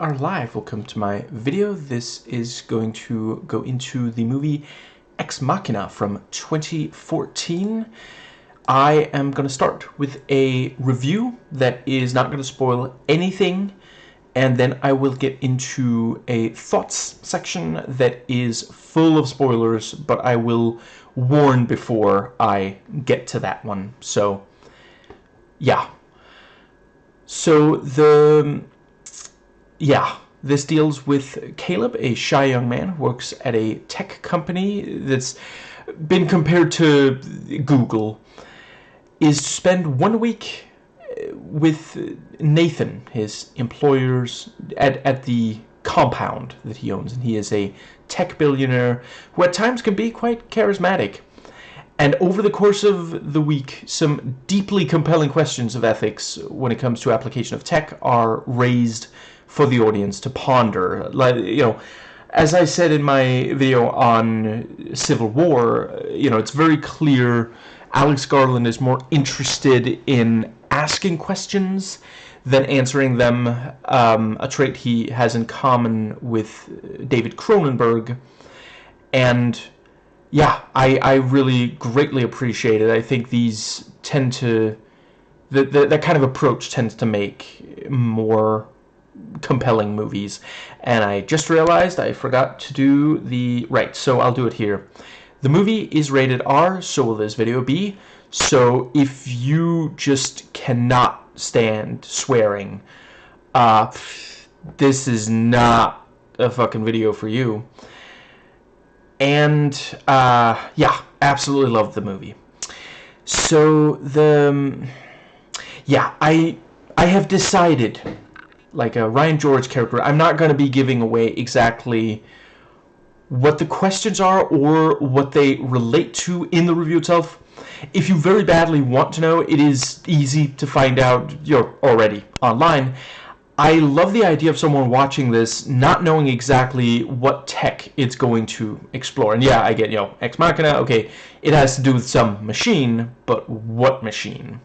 are live. Welcome to my video. This is going to go into the movie Ex Machina from 2014. I am going to start with a review that is not going to spoil anything, and then I will get into a thoughts section that is full of spoilers, but I will warn before I get to that one. So, yeah. So, this deals with Caleb, a shy young man who works at a tech company that's been compared to Google, is to spend 1 week with Nathan, his employers, at the compound that he owns. And he is a tech billionaire who at times can be quite charismatic. And over the course of the week, some deeply compelling questions of ethics when it comes to application of tech are raised for the audience to ponder. Like, as I said in my video on Civil War, it's very clear Alex Garland is more interested in asking questions than answering them, a trait he has in common with David Cronenberg. And yeah, I really greatly appreciate it. I think these tend to, that kind of approach tends to make more compelling movies. And I just realized I forgot to do the, right, so I'll do it here. The movie is rated R, so will this video be. So if you just cannot stand swearing, this is not a fucking video for you. And yeah, absolutely loved the movie. So I have decided, like a Ryan George character, I'm not going to be giving away exactly what the questions are or what they relate to in the review itself. If you very badly want to know, it is easy to find out. You're already online. I love the idea of someone watching this not knowing exactly what tech it's going to explore. And yeah, I get, Ex Machina, okay, it has to do with some machine, but what machine?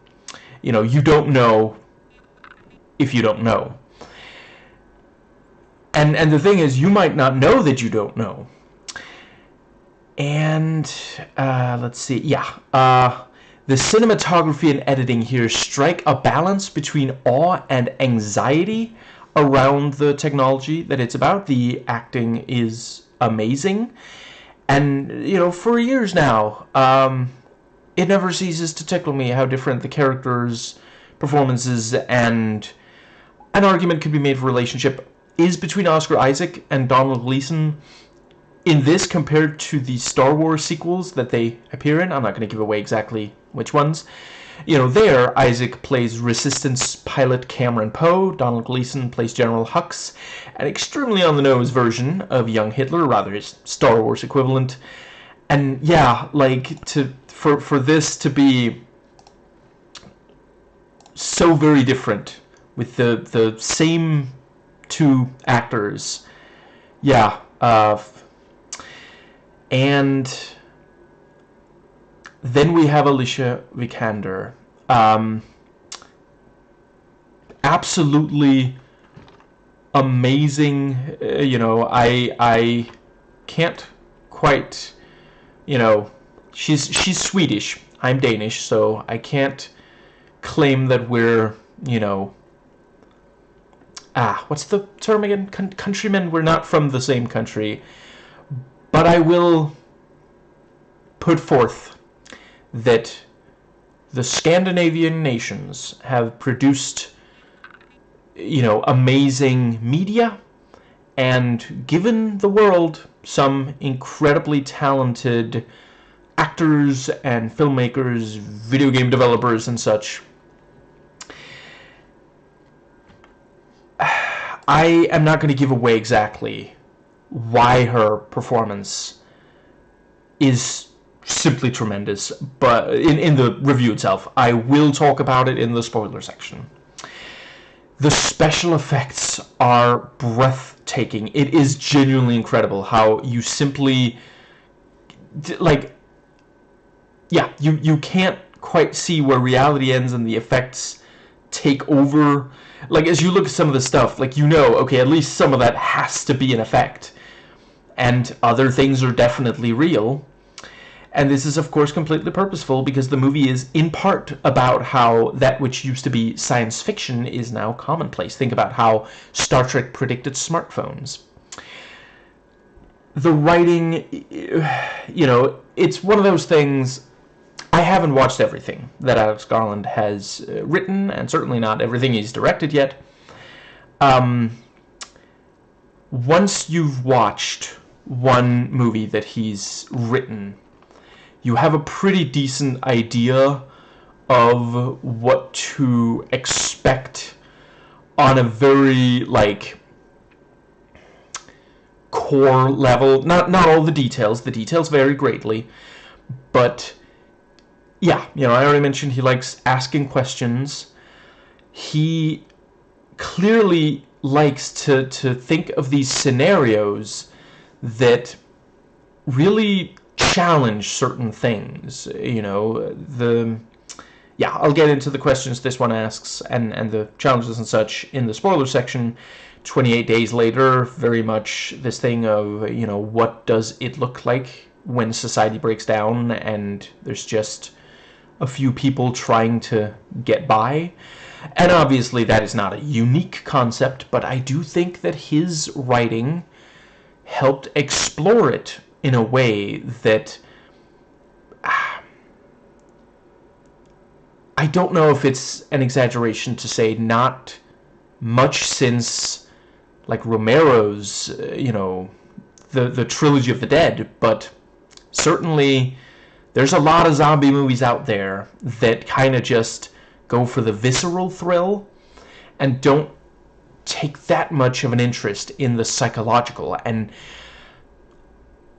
You don't know if you don't know. And the thing is, you might not know that you don't know. And, let's see, the cinematography and editing here strike a balance between awe and anxiety around the technology that it's about. The acting is amazing. And, for years now, it never ceases to tickle me how different the characters' performances and an argument could be made for relationship is between Oscar Isaac and Donald Gleason in this compared to the Star Wars sequels that they appear in. I'm not going to give away exactly which ones. There, Isaac plays Resistance pilot Cameron Poe, Donald Gleason plays General Hux, an extremely on-the-nose version of young Hitler, or rather his Star Wars equivalent. And yeah, for this to be so very different with the same two actors, yeah, and then we have Alicia Vikander. Absolutely amazing. I can't quite, she's Swedish. I'm Danish, so I can't claim that we're, what's the term again? Countrymen. We're not from the same country. But I will put forth that the Scandinavian nations have produced, amazing media and given the world some incredibly talented actors and filmmakers, video game developers and such. I am not going to give away exactly why her performance is simply tremendous, but in the review itself, I will talk about it in the spoiler section. The special effects are breathtaking. It is genuinely incredible how you simply, you can't quite see where reality ends and the effects take over. Like, as you look at some of the stuff, like, you know, okay, at least some of that has to be in effect. And other things are definitely real. And this is, of course, completely purposeful, because the movie is, in part, about how that which used to be science fiction is now commonplace. Think about how Star Trek predicted smartphones. The writing, you know, it's one of those things. I haven't watched everything that Alex Garland has written, and certainly not everything he's directed yet. Once you've watched one movie that he's written, you have a pretty decent idea of what to expect on a very, like, core level. Not all the details vary greatly, but yeah, you know, I already mentioned he likes asking questions. He clearly likes to think of these scenarios that really challenge certain things. You know, I'll get into the questions this one asks and the challenges and such in the spoiler section. 28 days later, very much this thing of, you know, what does it look like when society breaks down and there's just a few people trying to get by. And obviously that is not a unique concept, but I do think that his writing helped explore it in a way that I don't know if it's an exaggeration to say not much since, like, Romero's, you know, the Trilogy of the Dead, but certainly there's a lot of zombie movies out there that kind of just go for the visceral thrill and don't take that much of an interest in the psychological. And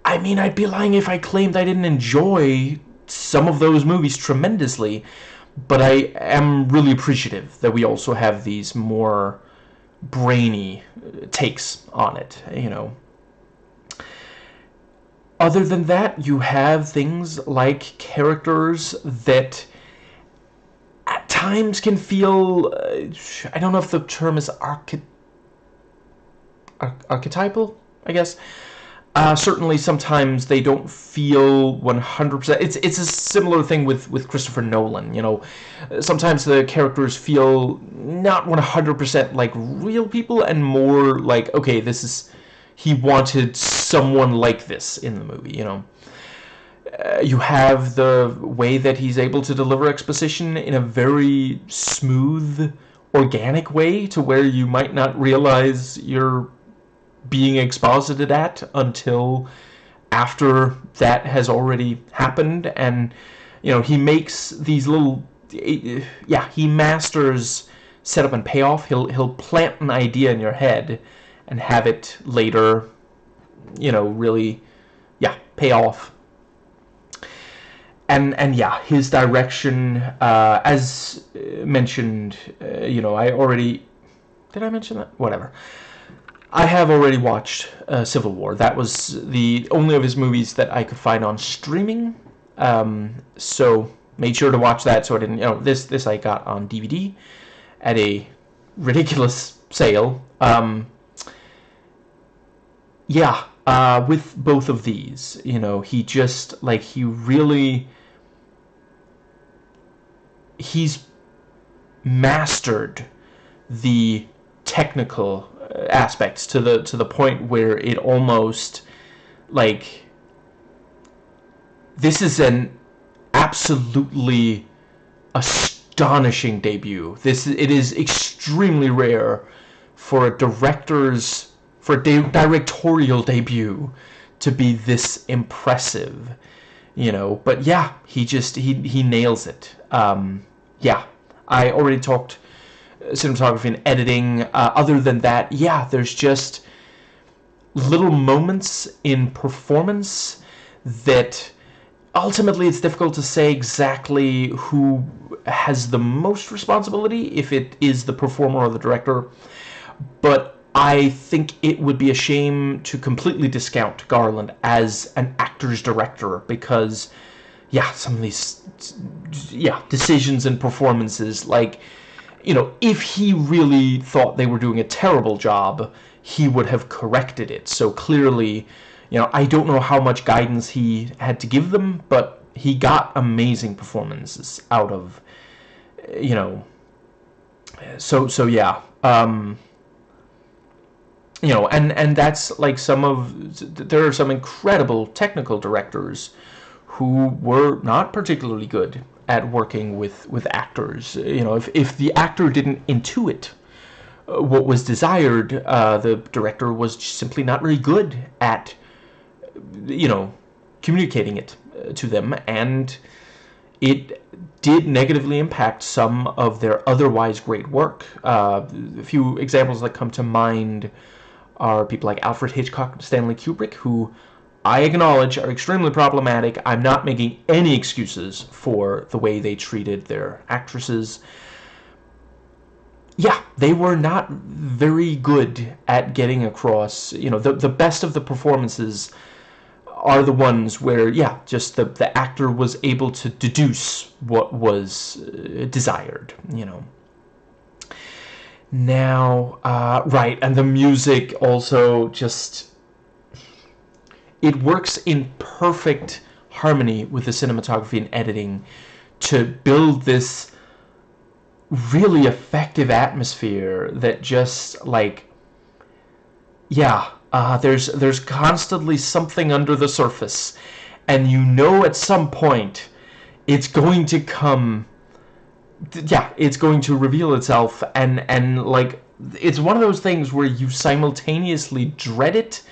I mean, I'd be lying if I claimed I didn't enjoy some of those movies tremendously, but I am really appreciative that we also have these more brainy takes on it, you know. Other than that, you have things like characters that at times can feel, I don't know if the term is archetypal, I guess. Certainly sometimes they don't feel 100%. It's a similar thing with Christopher Nolan, you know. Sometimes the characters feel not 100% like real people, and more like, okay, this is, he wanted someone like this in the movie, you know. You have the way that he's able to deliver exposition in a very smooth, organic way, to where you might not realize you're being exposited at until after that has already happened. And, you know, he makes these little, he masters setup and payoff. He'll plant an idea in your head and have it later, you know, really, pay off. And yeah, his direction, as mentioned, you know, did I mention that? Whatever. I have already watched Civil War. That was the only of his movies that I could find on streaming. So made sure to watch that. So I didn't, you know, this I got on DVD at a ridiculous sale. With both of these, you know, he's mastered the technical aspects to the point where it almost, like, this is an absolutely astonishing debut. It is extremely rare for a directorial debut to be this impressive, you know. But yeah, he nails it. I already talked cinematography and editing. Other than that, there's just little moments in performance that ultimately it's difficult to say exactly who has the most responsibility, if it is the performer or the director. But I think it would be a shame to completely discount Garland as an actor's director, because some of these decisions and performances, like, if he really thought they were doing a terrible job, he would have corrected it. So clearly, I don't know how much guidance he had to give them, but he got amazing performances out of, so yeah. And that's like there are some incredible technical directors who were not particularly good at working with actors. If the actor didn't intuit what was desired, the director was simply not very good at, communicating it to them, and it did negatively impact some of their otherwise great work. A few examples that come to mind are people like Alfred Hitchcock and Stanley Kubrick, who I acknowledge are extremely problematic. I'm not making any excuses for the way they treated their actresses. Yeah, they were not very good at getting across, the best of the performances are the ones where, just the actor was able to deduce what was desired, Now, right, and the music also just, it works in perfect harmony with the cinematography and editing to build this really effective atmosphere that just, there's constantly something under the surface, and at some point it's going to come, it's going to reveal itself, and it's one of those things where you simultaneously dread it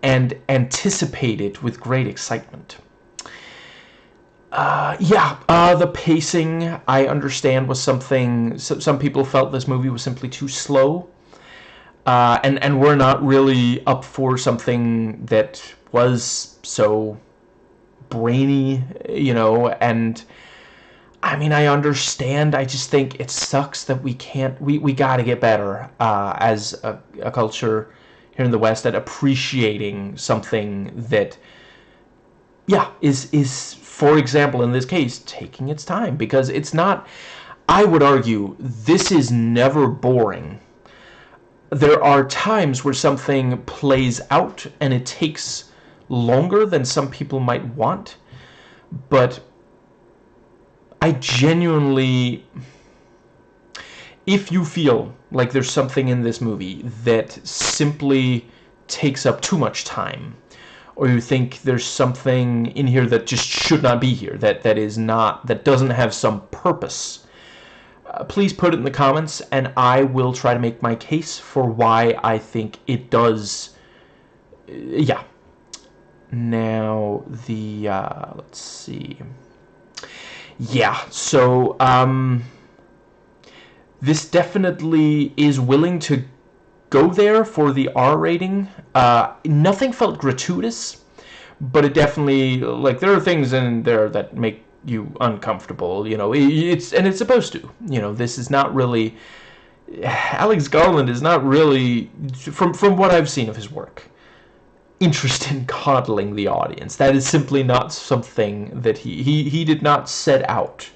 and anticipate it with great excitement. The pacing, I understand, was something, some people felt this movie was simply too slow, and we're not really up for something that was so brainy, and I mean, I understand. I just think it sucks that we got to get better as a culture here in the West at appreciating something that, is, for example, in this case, taking its time, because it's not, I would argue, this is never boring. There are times where something plays out and it takes longer than some people might want, but I genuinely, if you feel like there's something in this movie that simply takes up too much time, or you think there's something in here that just should not be here, that doesn't have some purpose, please put it in the comments, and I will try to make my case for why I think it does. Now, let's see. So, this definitely is willing to go there for the R rating. Nothing felt gratuitous, but it definitely, there are things in there that make you uncomfortable, it's supposed to, this is not really, Alex Garland is not really, from what I've seen of his work, interested in coddling the audience. That is simply not something that he did not set out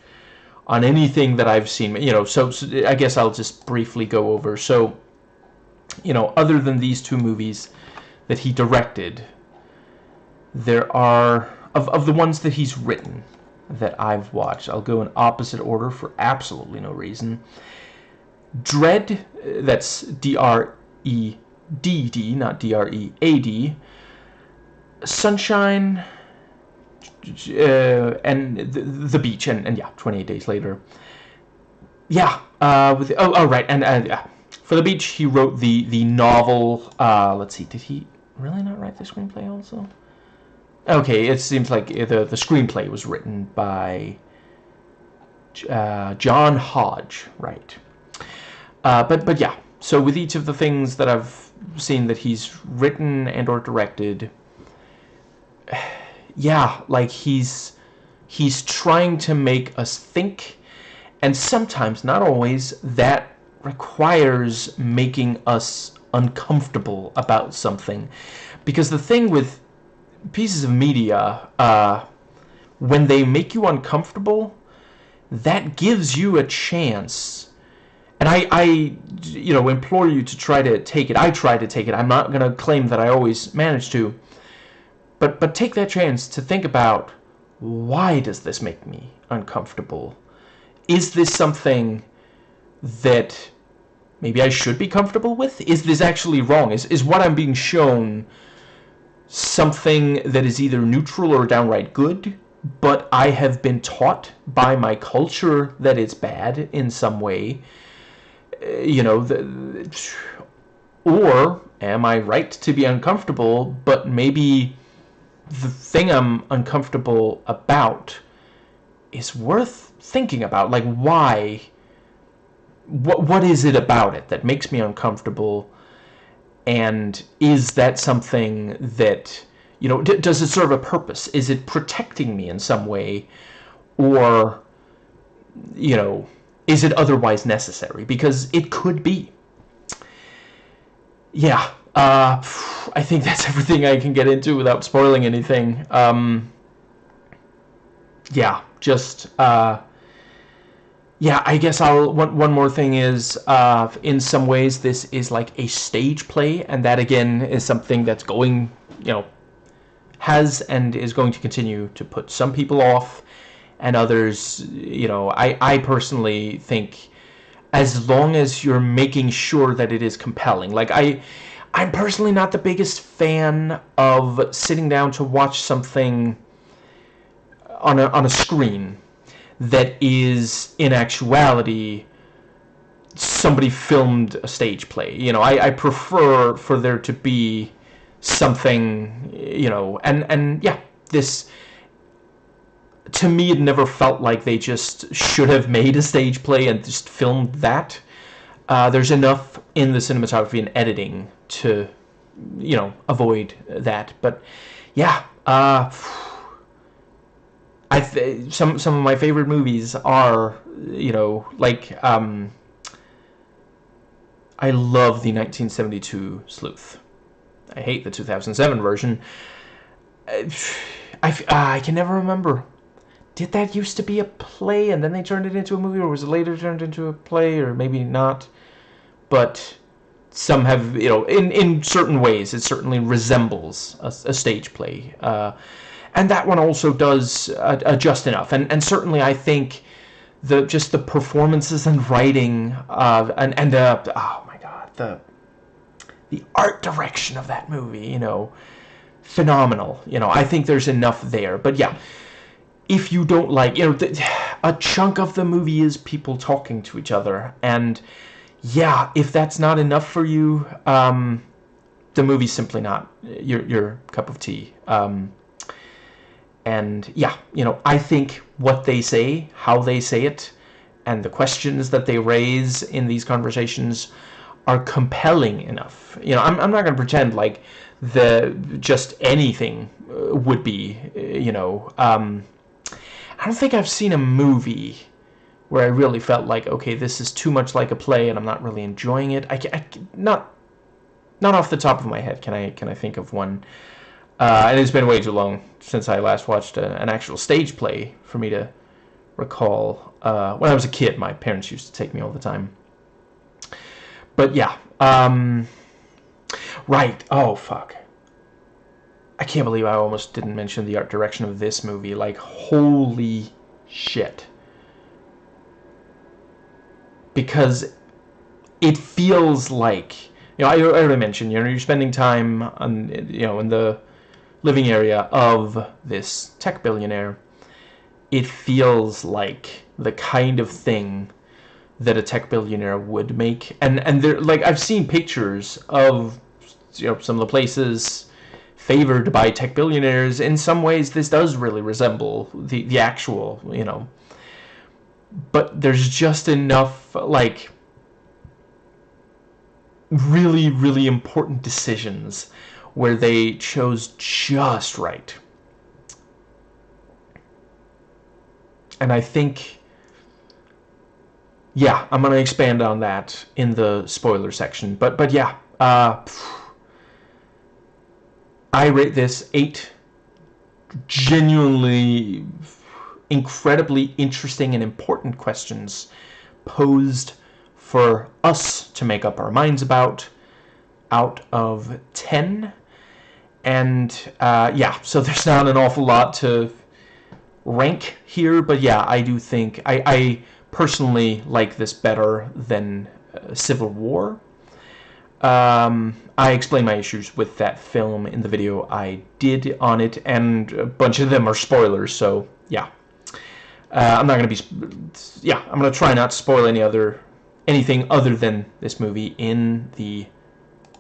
on anything that I've seen, so I guess I'll just briefly go over. So, other than these two movies that he directed, there are, of the ones that he's written that I've watched, I'll go in opposite order for absolutely no reason. Dread, that's D-R-E-D-D, not D-R-E-A-D. Sunshine, and the Beach, and 28 Days Later. Right, and for The Beach, he wrote the novel. Let's see, did he really not write the screenplay also? Okay, it seems like the screenplay was written by John Hodge, right? But yeah, so with each of the things that I've seen that he's written and or directed, he's trying to make us think, and sometimes, not always, that requires making us uncomfortable about something. Because the thing with pieces of media, when they make you uncomfortable, that gives you a chance, And I implore you to try to take it. I try to take it. I'm not going to claim that I always manage to. But take that chance to think about, why does this make me uncomfortable? Is this something that maybe I should be comfortable with? Is this actually wrong? Is what I'm being shown something that is either neutral or downright good, but I have been taught by my culture that it's bad in some way? Or am I right to be uncomfortable, but maybe the thing I'm uncomfortable about is worth thinking about? Like, why? What is it about it that makes me uncomfortable? And is that something that, does it serve a purpose? Is it protecting me in some way? Or, is it otherwise necessary? Because it could be. Yeah, I think that's everything I can get into without spoiling anything. Yeah, just, yeah, I guess one more thing is, in some ways this is like a stage play, and that again is something that's going, has and is going to continue to put some people off, and others, I personally think, as long as you're making sure that it is compelling. Like, I'm personally not the biggest fan of sitting down to watch something on a screen that is, in actuality, somebody filmed a stage play. I prefer for there to be something, and yeah, this, to me, it never felt like they just should have made a stage play and just filmed that. There's enough in the cinematography and editing to, avoid that. But yeah, some of my favorite movies are, like, I love the 1972 Sleuth. I hate the 2007 version. I can never remember. Did that used to be a play and then they turned it into a movie, or was it later turned into a play, or maybe not? But some have, in certain ways, it certainly resembles a stage play. And that one also does just enough. And certainly I think just the performances and writing, and oh my god, the art direction of that movie, phenomenal. I think there's enough there. But yeah, if you don't like, a chunk of the movie is people talking to each other, and yeah, if that's not enough for you, the movie's simply not your cup of tea. And yeah, I think what they say, how they say it, and the questions that they raise in these conversations are compelling enough. I'm not going to pretend like just anything would be, I don't think I've seen a movie where I really felt like, okay, this is too much like a play and I'm not really enjoying it. Not off the top of my head can I think of one. And it's been way too long since I last watched an actual stage play for me to recall. When I was a kid, my parents used to take me all the time. But yeah, right. Oh fuck. I can't believe I almost didn't mention the art direction of this movie. Like, holy shit. Because it feels like, I already mentioned, you're spending time on, in the living area of this tech billionaire. It feels like the kind of thing that a tech billionaire would make. And there, like, I've seen pictures of, some of the places favored by tech billionaires. In some ways, this does really resemble the actual, But there's just enough, like, really, really important decisions where they chose just right. And I think, yeah, I'm going to expand on that in the spoiler section. But yeah, I rate this 8 genuinely incredibly interesting and important questions posed for us to make up our minds about out of 10. And yeah, so there's not an awful lot to rank here, but yeah, I do think I personally like this better than Civil War. I explain my issues with that film in the video I did on it, and a bunch of them are spoilers, so yeah. I'm not going to be... Yeah, I'm going to try not to spoil anything other than this movie in the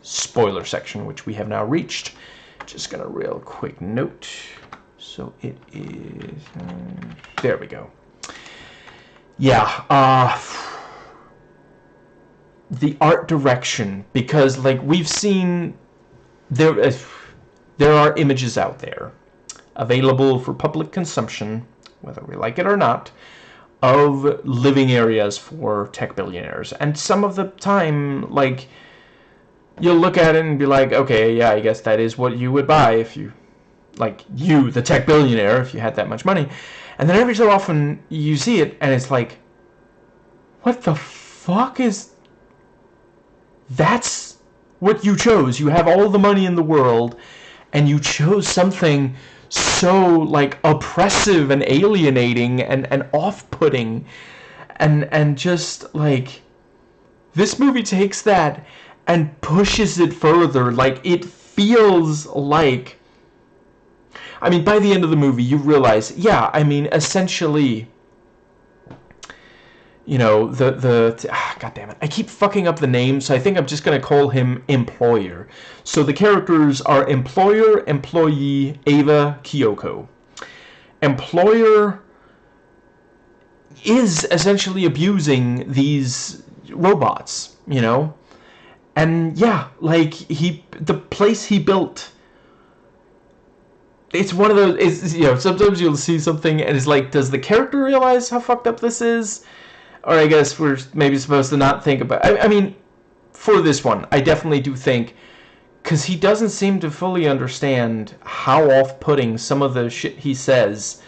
spoiler section, which we have now reached. Just going to real quick note. So it is... there we go. Yeah, the art direction, because like we've seen, there are images out there available for public consumption, whether we like it or not, of living areas for tech billionaires. And some of the time, like, you'll look at it and be like, okay, yeah, I guess that is what you would buy if you, like, you, the tech billionaire, if you had that much money. And then every so often you see it and it's like, what the fuck is... That's what you chose. You have all the money in the world, and you chose something so, like, oppressive and alienating and off-putting. And just, like, this movie takes that and pushes it further. Like, it feels like... I mean, by the end of the movie, you realize, yeah, I mean, essentially... You know, God damn it. I keep fucking up the name, so I think I'm just going to call him Employer. So the characters are Employer, Employee, Ava, Kyoko. Employer is essentially abusing these robots, you know? And yeah, like, the place he built... It's one of those, you know, sometimes you'll see something and it's like, does the character realize how fucked up this is? Or I guess we're maybe supposed to not think about... I mean, for this one, I definitely do think... Because he doesn't seem to fully understand how off-putting some of the shit he says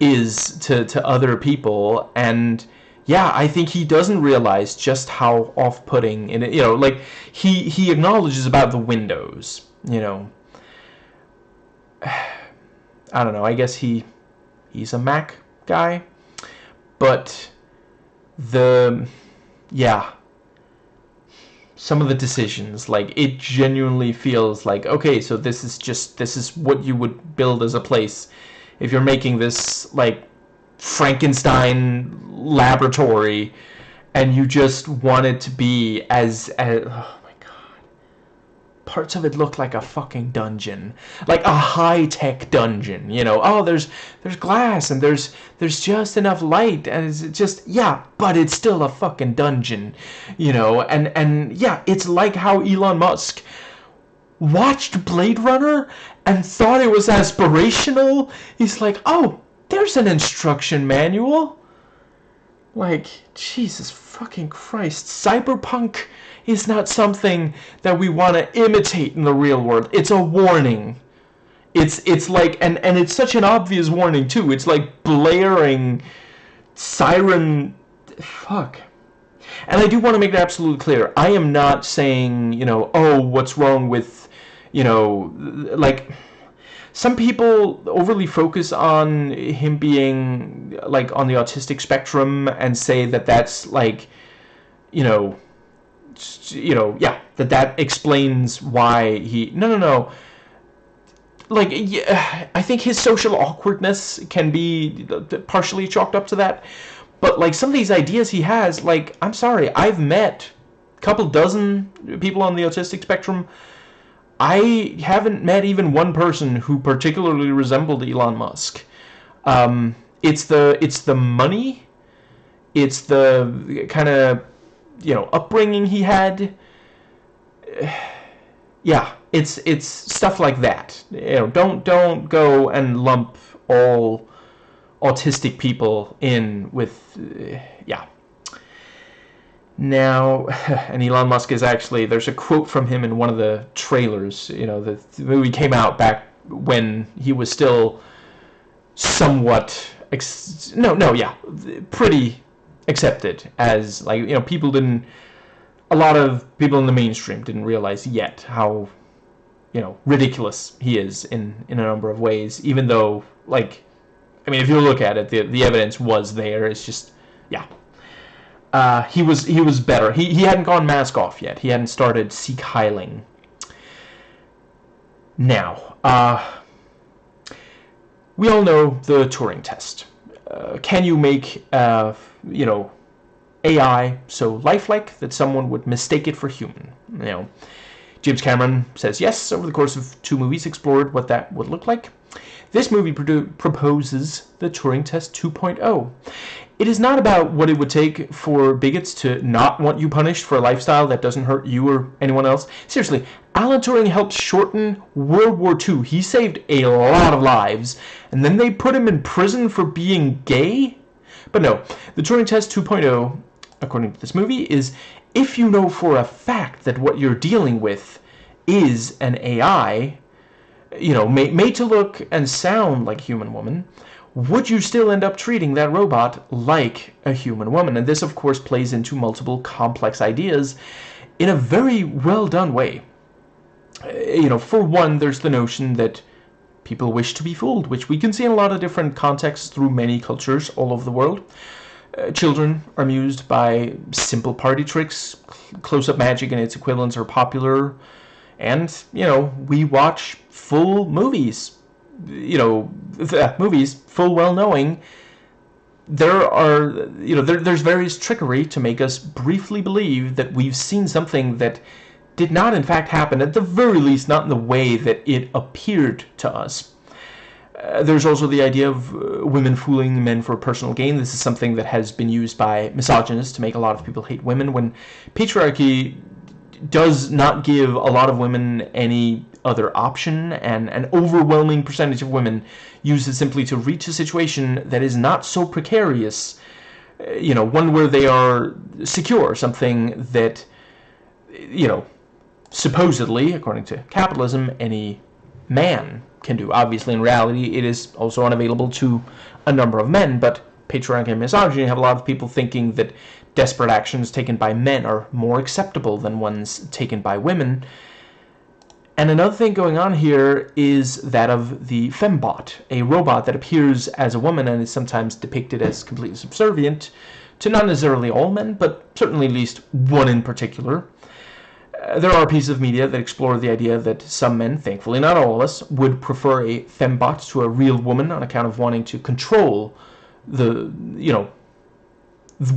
is to other people. And, yeah, I think he doesn't realize just how off-putting... You know, like, he acknowledges about the windows, you know. I don't know, I guess he's a Mac guy. But... some of the decisions, like, it genuinely feels like, okay, so this is what you would build as a place if you're making this, like, Frankenstein laboratory, and you just want it to be as oh my god, parts of it look like a fucking dungeon, like a high-tech dungeon, you know. Oh, there's glass and there's just enough light, and it's just, yeah, but it's still a fucking dungeon, you know. And yeah, it's like how Elon Musk watched Blade Runner and thought it was aspirational. He's like, oh, there's an instruction manual. Like, Jesus fucking Christ, cyberpunk is not something that we want to imitate in the real world. It's a warning. It's like, and it's such an obvious warning too. It's like blaring siren. Fuck. And I do want to make it absolutely clear. I am not saying, you know, oh, what's wrong with, you know, like, some people overly focus on him being, like, on the autistic spectrum and say that that's, like, you know, yeah, that explains why he... No. Like, yeah, I think his social awkwardness can be partially chalked up to that. But, like, some of these ideas he has, like, I'm sorry, I've met a couple dozen people on the autistic spectrum. I haven't met even one person who particularly resembled Elon Musk. It's the money. It's the kind of, you know, upbringing he had. Yeah, it's stuff like that. You know, don't go and lump all autistic people in with, yeah. Now, and Elon Musk is actually, there's a quote from him in one of the trailers. You know, the movie came out back when he was still somewhat, pretty accepted as, like, you know, people didn't, a lot of people in the mainstream didn't realize yet how, you know, ridiculous he is in a number of ways, even though, like, I mean, if you look at it, the evidence was there. It's just, yeah. He was better. He hadn't gone mask off yet. He hadn't started Sikh heiling. Now, we all know the Turing test. Can you make, you know, AI so lifelike that someone would mistake it for human? You know, James Cameron says yes. Over the course of 2 movies, explored what that would look like. This movie proposes the Turing test 2.0. It is not about what it would take for bigots to not want you punished for a lifestyle that doesn't hurt you or anyone else. Seriously, Alan Turing helped shorten World War II. He saved a lot of lives, and then they put him in prison for being gay? But no, the Turing test 2.0, according to this movie, is if you know for a fact that what you're dealing with is an AI, you know, made to look and sound like a human woman, would you still end up treating that robot like a human woman? And this, of course, plays into multiple complex ideas in a very well done way. You know, for one, there's the notion that people wish to be fooled, which we can see in a lot of different contexts through many cultures all over the world. Children are amused by simple party tricks. Close-up magic and its equivalents are popular. And, you know, we watch full movies, you know, movies full well knowing there are, you know, there's various trickery to make us briefly believe that we've seen something that did not in fact happen, at the very least not in the way that it appeared to us. There's also the idea of women fooling men for personal gain. This is something that has been used by misogynists to make a lot of people hate women, when patriarchy does not give a lot of women any other option, and an overwhelming percentage of women use it simply to reach a situation that is not so precarious, you know, one where they are secure, something that, you know, supposedly, according to capitalism, any man can do. Obviously, in reality, it is also unavailable to a number of men, but patriarchy and misogyny have a lot of people thinking that desperate actions taken by men are more acceptable than ones taken by women. And another thing going on here is that of the fembot, a robot that appears as a woman and is sometimes depicted as completely subservient to not necessarily all men, but certainly at least one in particular. There are pieces of media that explore the idea that some men, thankfully not all of us, would prefer a fembot to a real woman on account of wanting to control the, you know,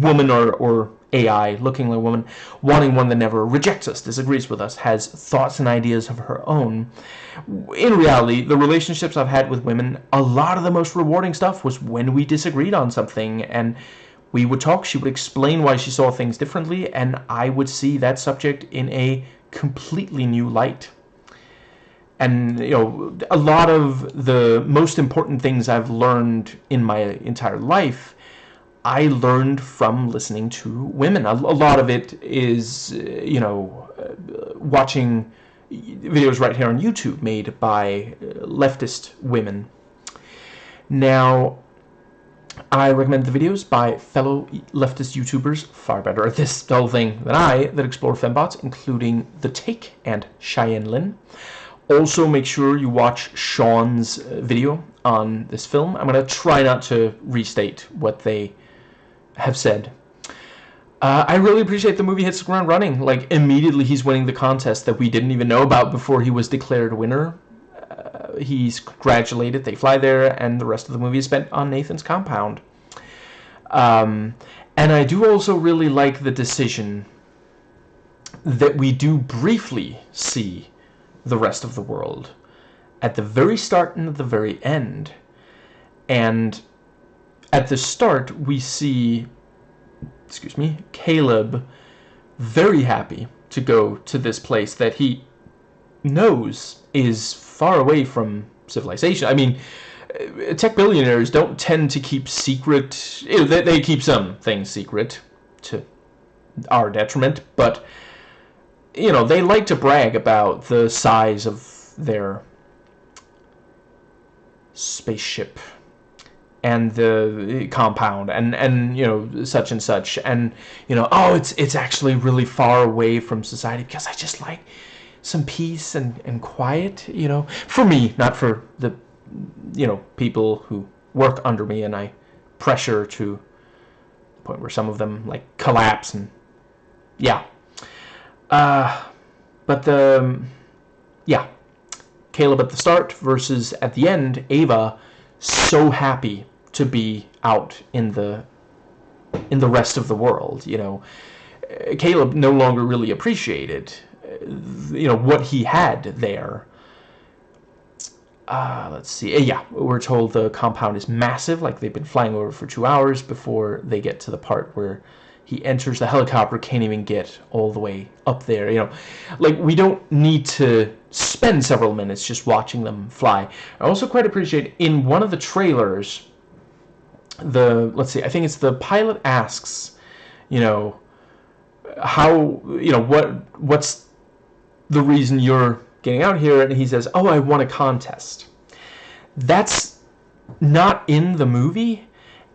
woman or AI looking like a woman, wanting one that never rejects us, disagrees with us, has thoughts and ideas of her own. In reality, the relationships I've had with women, a lot of the most rewarding stuff was when we disagreed on something, and we would talk, she would explain why she saw things differently, and I would see that subject in a completely new light. And, you know, a lot of the most important things I've learned in my entire life, I learned from listening to women. A lot of it is, you know, watching videos right here on YouTube made by leftist women. Now, I recommend the videos by fellow leftist YouTubers, far better at this whole thing than I, that explore fembots, including The Take and Cheyenne Lynn. Also, make sure you watch Sean's video on this film. I'm going to try not to restate what they have said. I really appreciate the movie hits the ground running. Like, immediately he's winning the contest that we didn't even know about before he was declared winner. He's congratulated, they fly there, and the rest of the movie is spent on Nathan's compound. And I do also really like the decision that we do briefly see the rest of the world at the very start and at the very end. And at the start, we see, excuse me, Caleb very happy to go to this place that he knows is far away from civilization. I mean, tech billionaires don't tend to keep secret. They keep some things secret to our detriment, but, you know, they like to brag about the size of their spaceship and the compound and you know, such and such, and you know, oh, it's actually really far away from society because I just like some peace and quiet, you know, for me, not for the, you know, people who work under me and I pressure to the point where some of them like collapse. And yeah, but yeah, Caleb at the start versus at the end, Ava so happy to be out in the rest of the world, you know. Caleb no longer really appreciated, you know, what he had there. Let's see. Yeah, we're told the compound is massive, like they've been flying over for 2 hours before they get to the part where he enters the helicopter, can't even get all the way up there, you know. Like, we don't need to spend several minutes just watching them fly. I also quite appreciate in one of the trailers, let's see, I think it's the pilot asks, you know, how, you know, what's the reason you're getting out here, and he says, oh, I won a contest. That's not in the movie,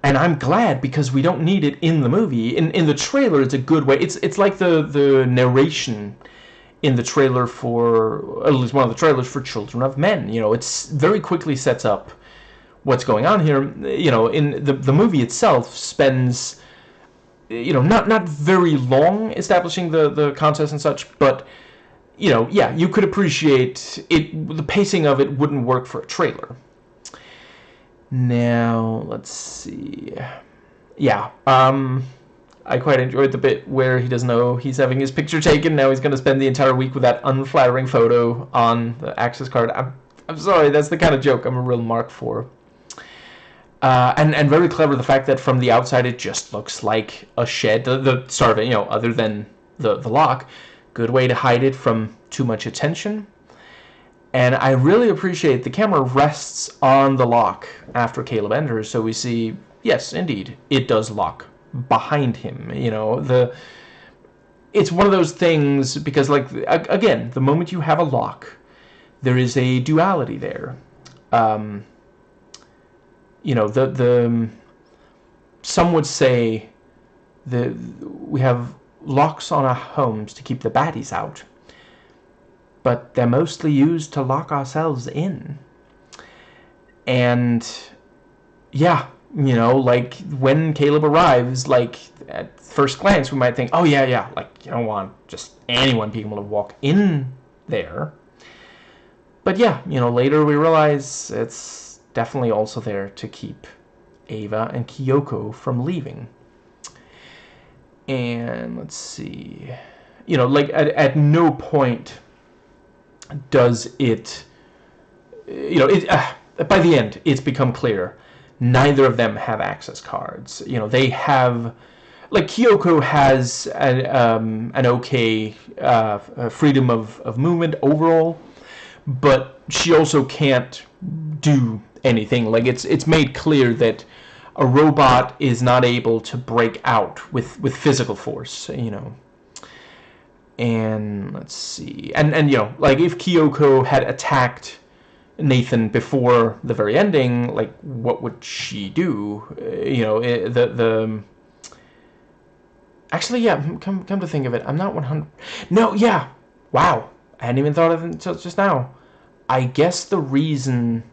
and I'm glad, because we don't need it in the movie. In the trailer, it's a good way. It's like the narration in the trailer for, at least one of the trailers for Children of Men. You know, it's very quickly sets up what's going on here. You know, in the movie itself spends, you know, not very long establishing the contest and such, but you know, yeah, you could appreciate it. The pacing of it wouldn't work for a trailer. Now, let's see. Yeah, I quite enjoyed the bit where he doesn't know he's having his picture taken. Now he's going to spend the entire week with that unflattering photo on the access card. I'm sorry, that's the kind of joke I'm a real mark for. And very clever, the fact that from the outside it just looks like a shed. The start of it, you know, other than the lock. Good way to hide it from too much attention. And I really appreciate the camera rests on the lock after Caleb enters, so we see, yes, indeed, it does lock behind him. You know, it's one of those things, because, like, again, the moment you have a lock, there is a duality there. You know, some would say we have locks on our homes to keep the baddies out, but they're mostly used to lock ourselves in. And yeah, you know, like when Caleb arrives, like at first glance we might think, oh yeah, like you don't want just anyone being able to walk in there. But yeah, you know, later we realize it's definitely also there to keep Ava and Kyoko from leaving. And let's see, you know, like at no point does it, you know, by the end it's become clear neither of them have access cards. You know, they have, like, Kyoko has an okay freedom of movement overall, but she also can't do anything. Like, it's made clear that a robot is not able to break out with physical force, you know. And let's see, and you know, like if Kyoko had attacked Nathan before the very ending, like what would she do? You know, actually, yeah, come to think of it, I'm not 100. No, yeah, wow, I hadn't even thought of it until just now. I guess the reason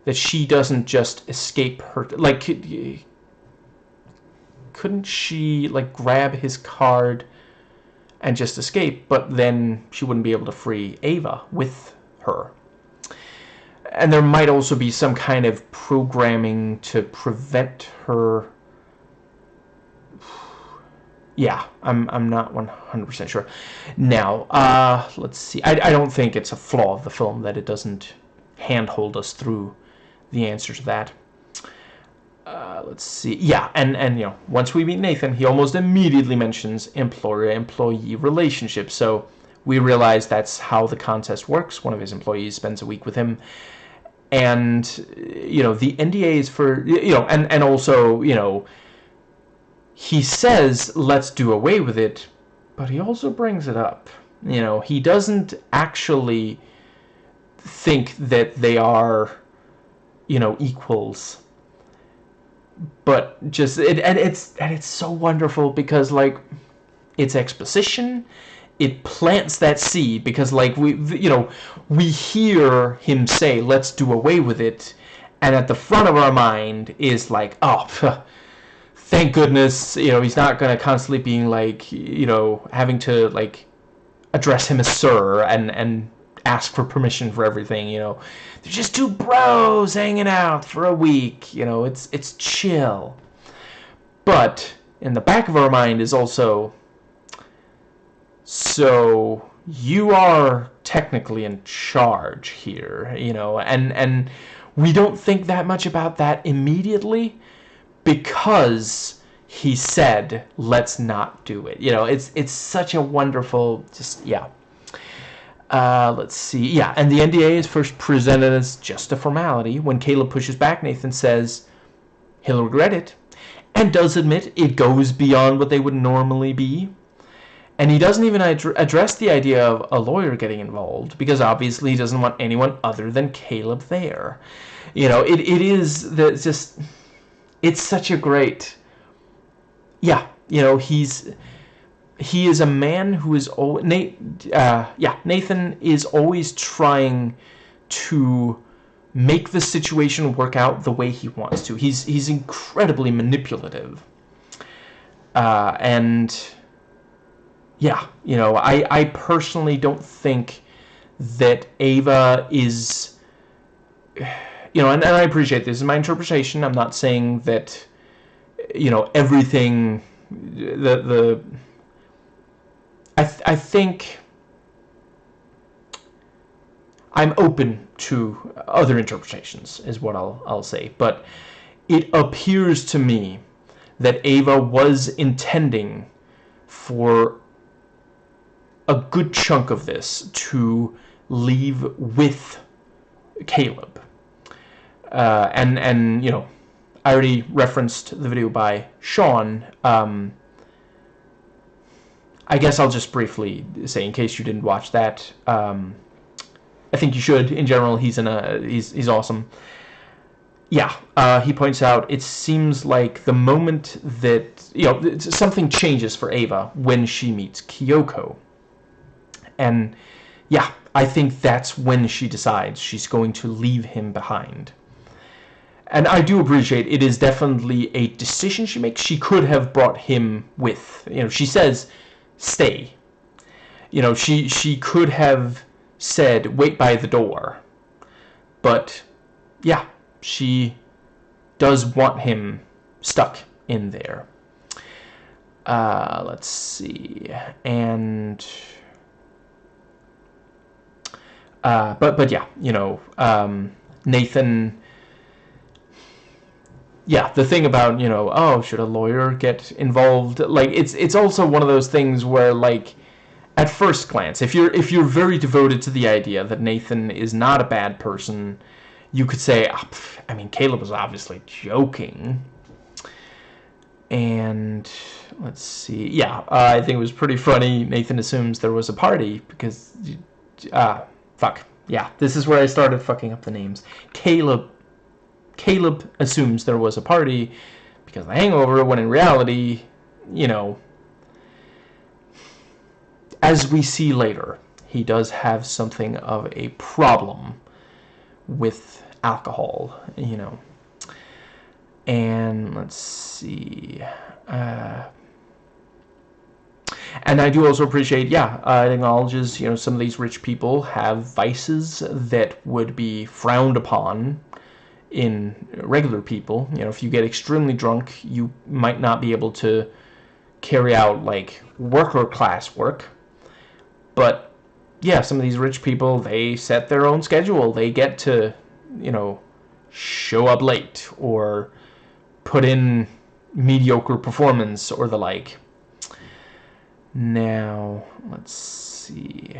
that she doesn't just escape her, like, couldn't she like grab his card and just escape, but then she wouldn't be able to free Ava with her. And there might also be some kind of programming to prevent her. Yeah, I'm not 100% sure. Now, let's see. I don't think it's a flaw of the film that it doesn't handhold us through the answer to that. Let's see. Yeah, and you know, once we meet Nathan, he almost immediately mentions employer-employee relationship. So we realize that's how the contest works. One of his employees spends a week with him. And, you know, the NDA is for, you know, and also, you know, he says, let's do away with it, but he also brings it up. You know, he doesn't actually think that they are, you know, equals. but just it's so wonderful because like it's exposition. It plants that seed because like we hear him say let's do away with it, and at the front of our mind is like, oh, thank goodness, he's not gonna constantly being like, having to like address him as sir and ask for permission for everything. They're just two bros hanging out for a week. It's chill. But in the back of our mind is also, so you are technically in charge here, and we don't think that much about that immediately because he said let's not do it. It's such a wonderful, just yeah. Let's see. Yeah, and the NDA is first presented as just a formality. When Caleb pushes back, Nathan says he'll regret it, and does admit it goes beyond what they would normally be. And he doesn't even address the idea of a lawyer getting involved, because obviously he doesn't want anyone other than Caleb there. It is just, it's such a great, yeah, he is a man who is always, Nathan is always trying to make the situation work out the way he wants to. He's incredibly manipulative. And yeah, I personally don't think that Ava is, and I appreciate this is my interpretation. I'm not saying that, everything, I think I'm open to other interpretations, is what I'll say. But it appears to me that Ava was intending for a good chunk of this to leave with Caleb. And I already referenced the video by Sean. I guess I'll just briefly say, in case you didn't watch that, I think you should. In general, he's awesome. Yeah, he points out it seems like the moment that something changes for Ava when she meets Kyoko, and yeah, I think that's when she decides she's going to leave him behind. And I do appreciate it is definitely a decision she makes. She could have brought him with. She says, stay. She could have said, wait by the door. But, yeah, she does want him stuck in there. Let's see. And but yeah, Nathan, yeah, the thing about, oh, should a lawyer get involved? Like, it's also one of those things where, like, at first glance, if you're very devoted to the idea that Nathan is not a bad person, you could say, I mean, Caleb was obviously joking. And let's see, yeah, I think it was pretty funny. Nathan assumes there was a party because, fuck, yeah, this is where I started fucking up the names. Caleb assumes there was a party because of the hangover, when in reality, as we see later, he does have something of a problem with alcohol, And let's see. And I do also appreciate, it acknowledges, some of these rich people have vices that would be frowned upon in regular people. If you get extremely drunk, you might not be able to carry out, like, worker class work. But, yeah, some of these rich people, they set their own schedule. They get to, show up late or put in mediocre performance or the like. Now, let's see.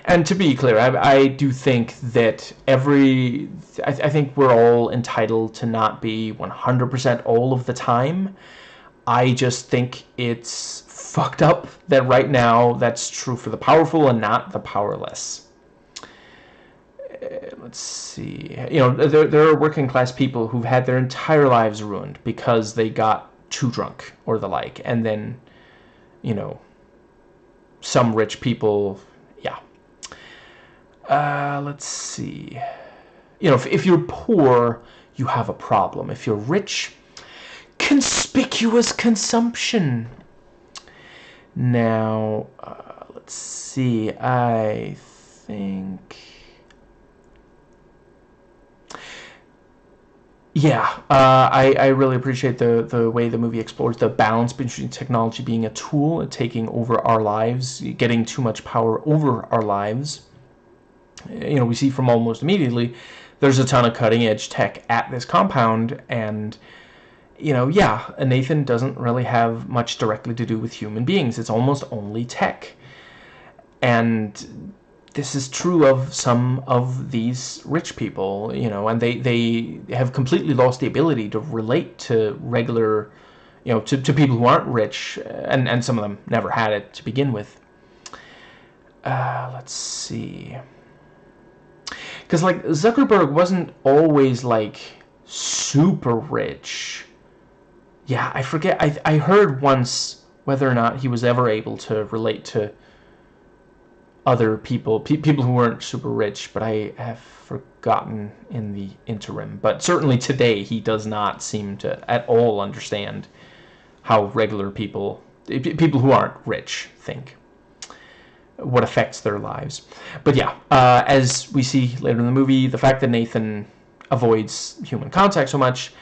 And to be clear, I do think that I think we're all entitled to not be 100% all of the time. I just think it's fucked up that right now that's true for the powerful and not the powerless. let's see. There are working class people who've had their entire lives ruined because they got too drunk or the like, and then, some rich people, yeah. Let's see. If you're poor, you have a problem. If you're rich, conspicuous consumption. Now, let's see. I think... Yeah, I really appreciate the way the movie explores the balance between technology being a tool and taking over our lives, getting too much power over our lives. We see from almost immediately, there's a ton of cutting-edge tech at this compound, and, yeah, Nathan doesn't really have much directly to do with human beings. It's almost only tech. And this is true of some of these rich people, and they have completely lost the ability to relate to regular, to people who aren't rich, and some of them never had it to begin with. Let's see. Because, like, Zuckerberg wasn't always, like, super rich. Yeah, I forget. I heard once whether or not he was ever able to relate to other people who weren't super rich, but I have forgotten in the interim. But certainly today, he does not seem to at all understand how regular people who aren't rich, think, what affects their lives. But yeah, as we see later in the movie, the fact that Nathan avoids human contact so much,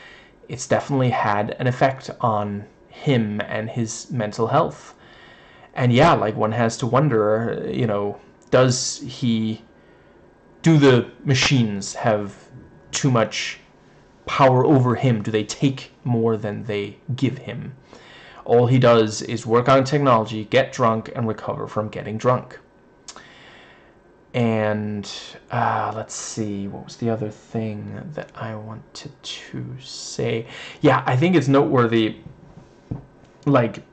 it's definitely had an effect on him and his mental health. And yeah, like, one has to wonder, do the machines have too much power over him? Do they take more than they give him? All he does is work on technology, get drunk, and recover from getting drunk. And let's see, what was the other thing that I wanted to say? Yeah, I think it's noteworthy, like,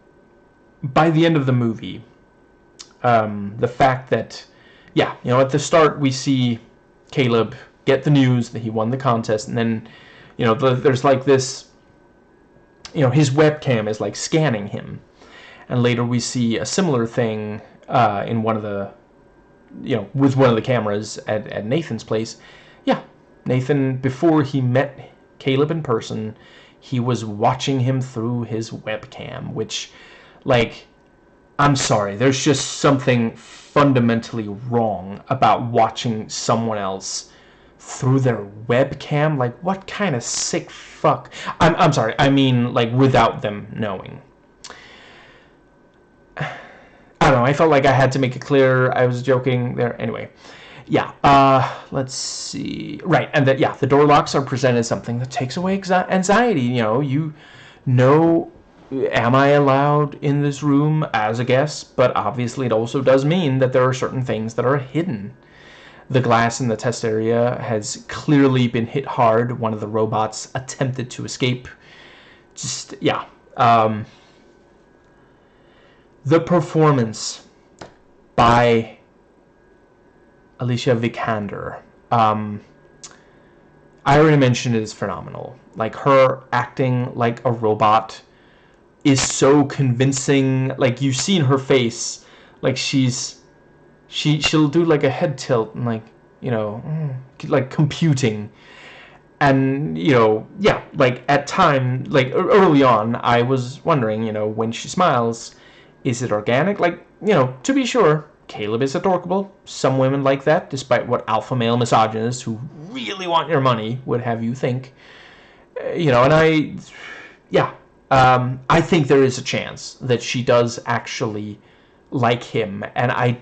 by the end of the movie, the fact that, yeah, at the start we see Caleb get the news that he won the contest, and then, there's like this, his webcam is like scanning him, and later we see a similar thing in one of the, with one of the cameras at Nathan's place. Yeah, Nathan, before he met Caleb in person, he was watching him through his webcam, which, like, I'm sorry, there's just something fundamentally wrong about watching someone else through their webcam. Like, what kind of sick fuck? I'm sorry, I mean, like, without them knowing. I don't know, I felt like I had to make it clear. I was joking there. Anyway, yeah, let's see. Right, and that, yeah, the door locks are presented as something that takes away anxiety. Am I allowed in this room as a guest? But obviously it also does mean that there are certain things that are hidden. The glass in the test area has clearly been hit hard. One of the robots attempted to escape. Just, yeah. The performance by Alicia Vikander, I already mentioned, it is phenomenal. Like, her acting like a robot is so convincing. Like, you've seen her face, like, she'll do like a head tilt and, like, like computing, and yeah, like, at time, like, early on, I was wondering, when she smiles, is it organic? Like, to be sure, Caleb is adorable. Some women like that, despite what alpha male misogynists who really want your money would have you think. And I think there is a chance that she does actually like him, and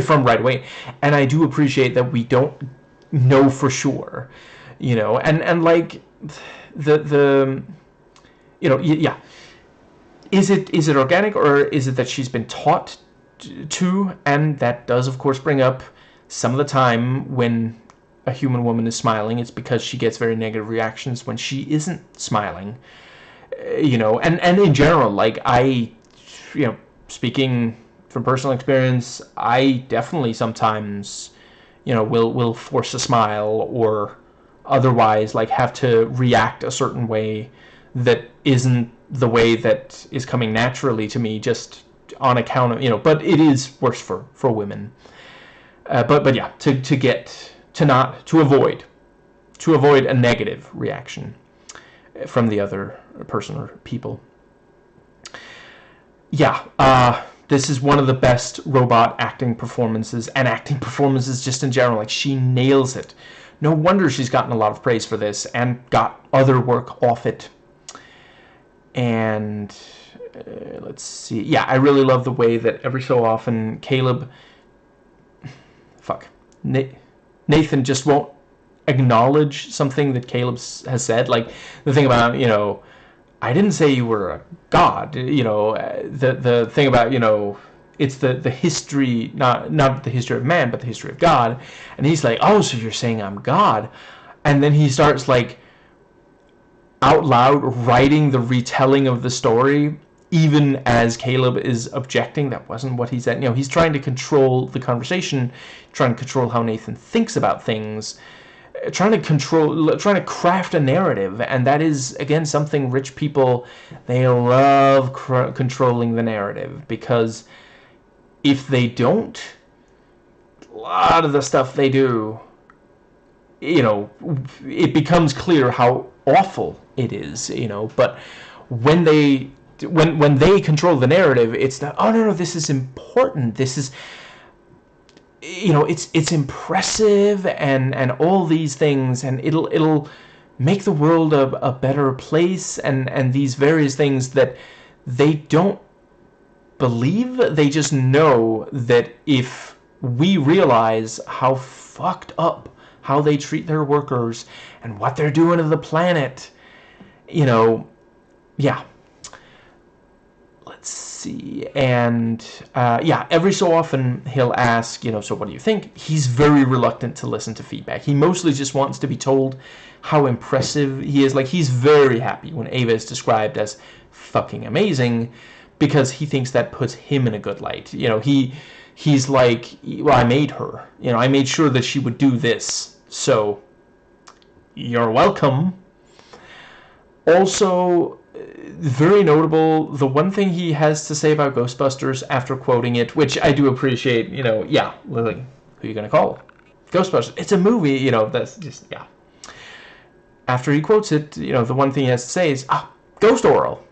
from right away. And I do appreciate that we don't know for sure, and like, yeah. Is it organic, or is it that she's been taught to? And that does, of course, bring up some of the time when a human woman is smiling, it's because she gets very negative reactions when she isn't smiling. And in general, like, speaking from personal experience, I definitely sometimes, you know, will force a smile or otherwise like have to react a certain way that isn't the way that is coming naturally to me just on account of, you know, but it is worse for women. But yeah, to avoid a negative reaction from the other person or people. Yeah, this is one of the best robot acting performances, and acting performances just in general. Like, she nails it. No wonder she's gotten a lot of praise for this and got other work off it. And let's see. Yeah, I really love the way that every so often Nathan just won't acknowledge something that Caleb has said. Like the thing about, you know, I didn't say you were a god. You know, the thing about, you know, it's the history, not the history of man, but the history of God. And he's like, oh, so you're saying I'm God? And then he starts like out loud writing the retelling of the story, even as Caleb is objecting. That wasn't what he said. You know, he's trying to control the conversation, trying to control how Nathan thinks about things, trying to craft a narrative. And that is, again, something rich people, they love controlling the narrative, because if they don't, a lot of the stuff they do, you know, it becomes clear how awful it is, you know. But when they control the narrative, it's not, oh no, this is important, this is, you know, it's impressive and all these things, and it'll make the world a better place, and these various things that they don't believe. They just know that if we realize how fucked up how they treat their workers and what they're doing to the planet, you know, yeah. Let's see. And yeah, every so often he'll ask, you know, so what do you think? He's very reluctant to listen to feedback. He mostly just wants to be told how impressive he is. Like, he's very happy when Ava is described as fucking amazing, because he thinks that puts him in a good light. You know, he's like, well, I made her. You know, I made sure that she would do this. So, you're welcome. Also, very notable, the one thing he has to say about Ghostbusters after quoting it, which I do appreciate, you know, yeah, like, who are you going to call? Ghostbusters. It's a movie, you know, that's just, yeah. After he quotes it, you know, the one thing he has to say is, Ghost Oral.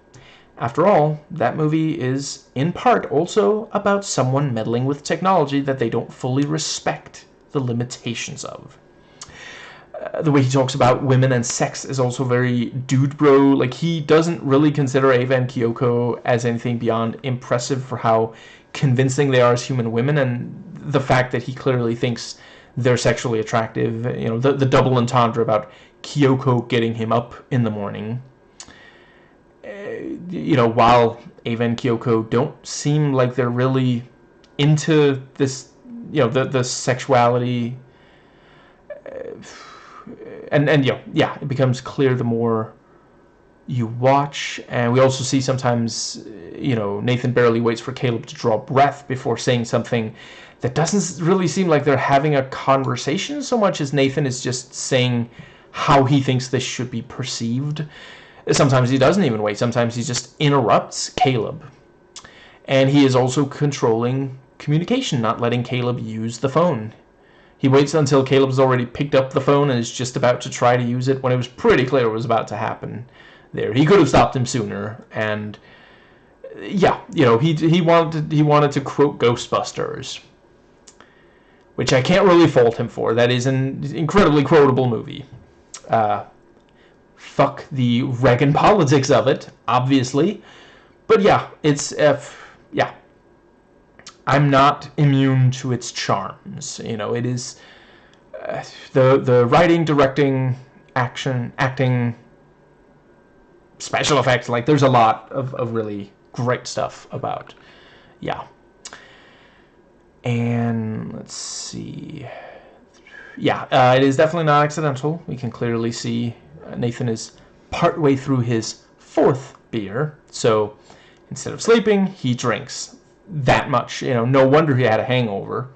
After all, that movie is, in part, also about someone meddling with technology that they don't fully respect the limitations of. The way he talks about women and sex is also very dude bro. Like, he doesn't really consider Ava and Kyoko as anything beyond impressive for how convincing they are as human women, and the fact that he clearly thinks they're sexually attractive. You know, the double entendre about Kyoko getting him up in the morning. You know, while Ava and Kyoko don't seem like they're really into this, you know, the sexuality. And yeah, it becomes clear the more you watch. And we also see sometimes, you know, Nathan barely waits for Caleb to draw breath before saying something that doesn't really seem like they're having a conversation so much as Nathan is just saying how he thinks this should be perceived. Sometimes he doesn't even wait. Sometimes he just interrupts Caleb. And he is also controlling communication, not letting Caleb use the phone. He waits until Caleb's already picked up the phone and is just about to try to use it when it was pretty clear what was about to happen there. He could have stopped him sooner. And yeah, you know, he wanted to quote Ghostbusters, which I can't really fault him for. That is an incredibly quotable movie. Fuck the Reagan politics of it, obviously. But yeah, it's yeah. I'm not immune to its charms. You know, it is the writing, directing, acting, special effects. Like, there's a lot of really great stuff about. Yeah. And let's see. Yeah, it is definitely not accidental. We can clearly see Nathan is partway through his 4th beer. So instead of sleeping, he drinks that much. You know, no wonder he had a hangover.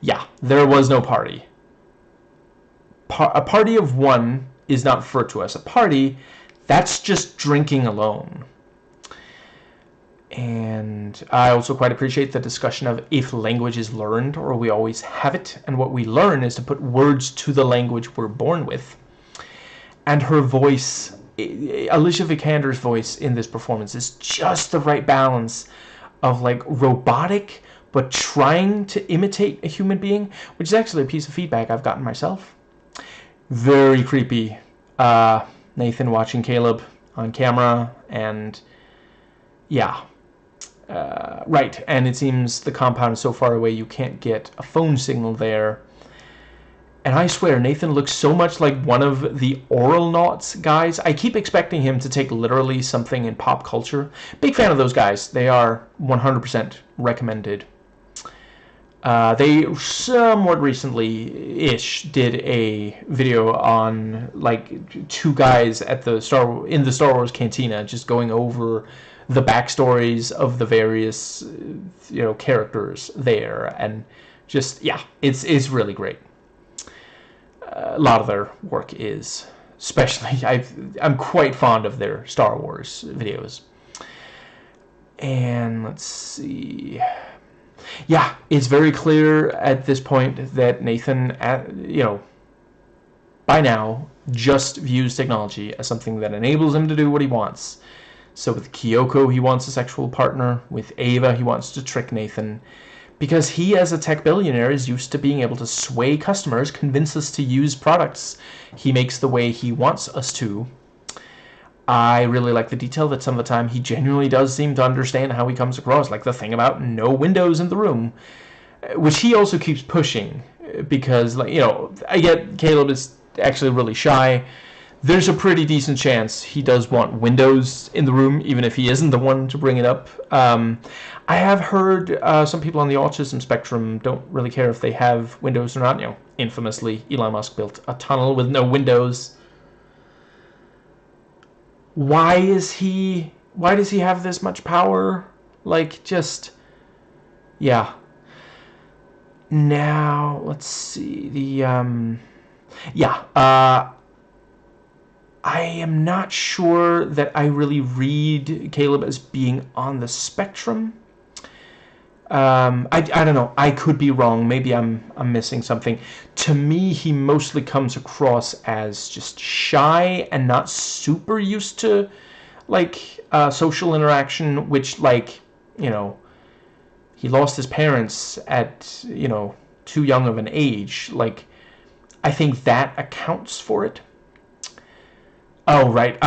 Yeah, there was no party. a party of one is not referred to as a party. That's just drinking alone. And I also quite appreciate the discussion of if language is learned or we always have it, and what we learn is to put words to the language we're born with. And her voice, Alicia Vikander's voice in this performance, is just the right balance of like robotic but trying to imitate a human being, which is actually a piece of feedback I've gotten myself. Very creepy. Nathan watching Caleb on camera, and yeah. Right, and it seems the compound is so far away you can't get a phone signal there. And I swear, Nathan looks so much like one of the Oral Nauts guys. I keep expecting him to take literally something in pop culture. Big fan of those guys. They are 100% recommended. They somewhat recently-ish did a video on like two guys at the in the Star Wars Cantina, just going over the backstories of the various characters there, and just it's really great. A lot of their work is, especially I'm quite fond of their Star Wars videos. And let's see. Yeah, it's very clear at this point that Nathan, by now, just views technology as something that enables him to do what he wants. So with Kyoko, he wants a sexual partner. With Ava, he wants to trick Nathan. Because he, as a tech billionaire, is used to being able to sway customers, convince us to use products he makes the way he wants us to. I really like the detail that some of the time he genuinely does seem to understand how he comes across, like the thing about no windows in the room, which he also keeps pushing, because, I get Caleb is actually really shy. There's a pretty decent chance he does want windows in the room, even if he isn't the one to bring it up. I have heard some people on the autism spectrum don't really care if they have windows or not. Infamously, Elon Musk built a tunnel with no windows. Why does he have this much power? Now, let's see. I am not sure that I really read Caleb as being on the spectrum. I don't know. I could be wrong. Maybe I'm missing something. To me, he mostly comes across as just shy and not super used to social interaction, which he lost his parents at too young of an age. I think that accounts for it. Oh, right.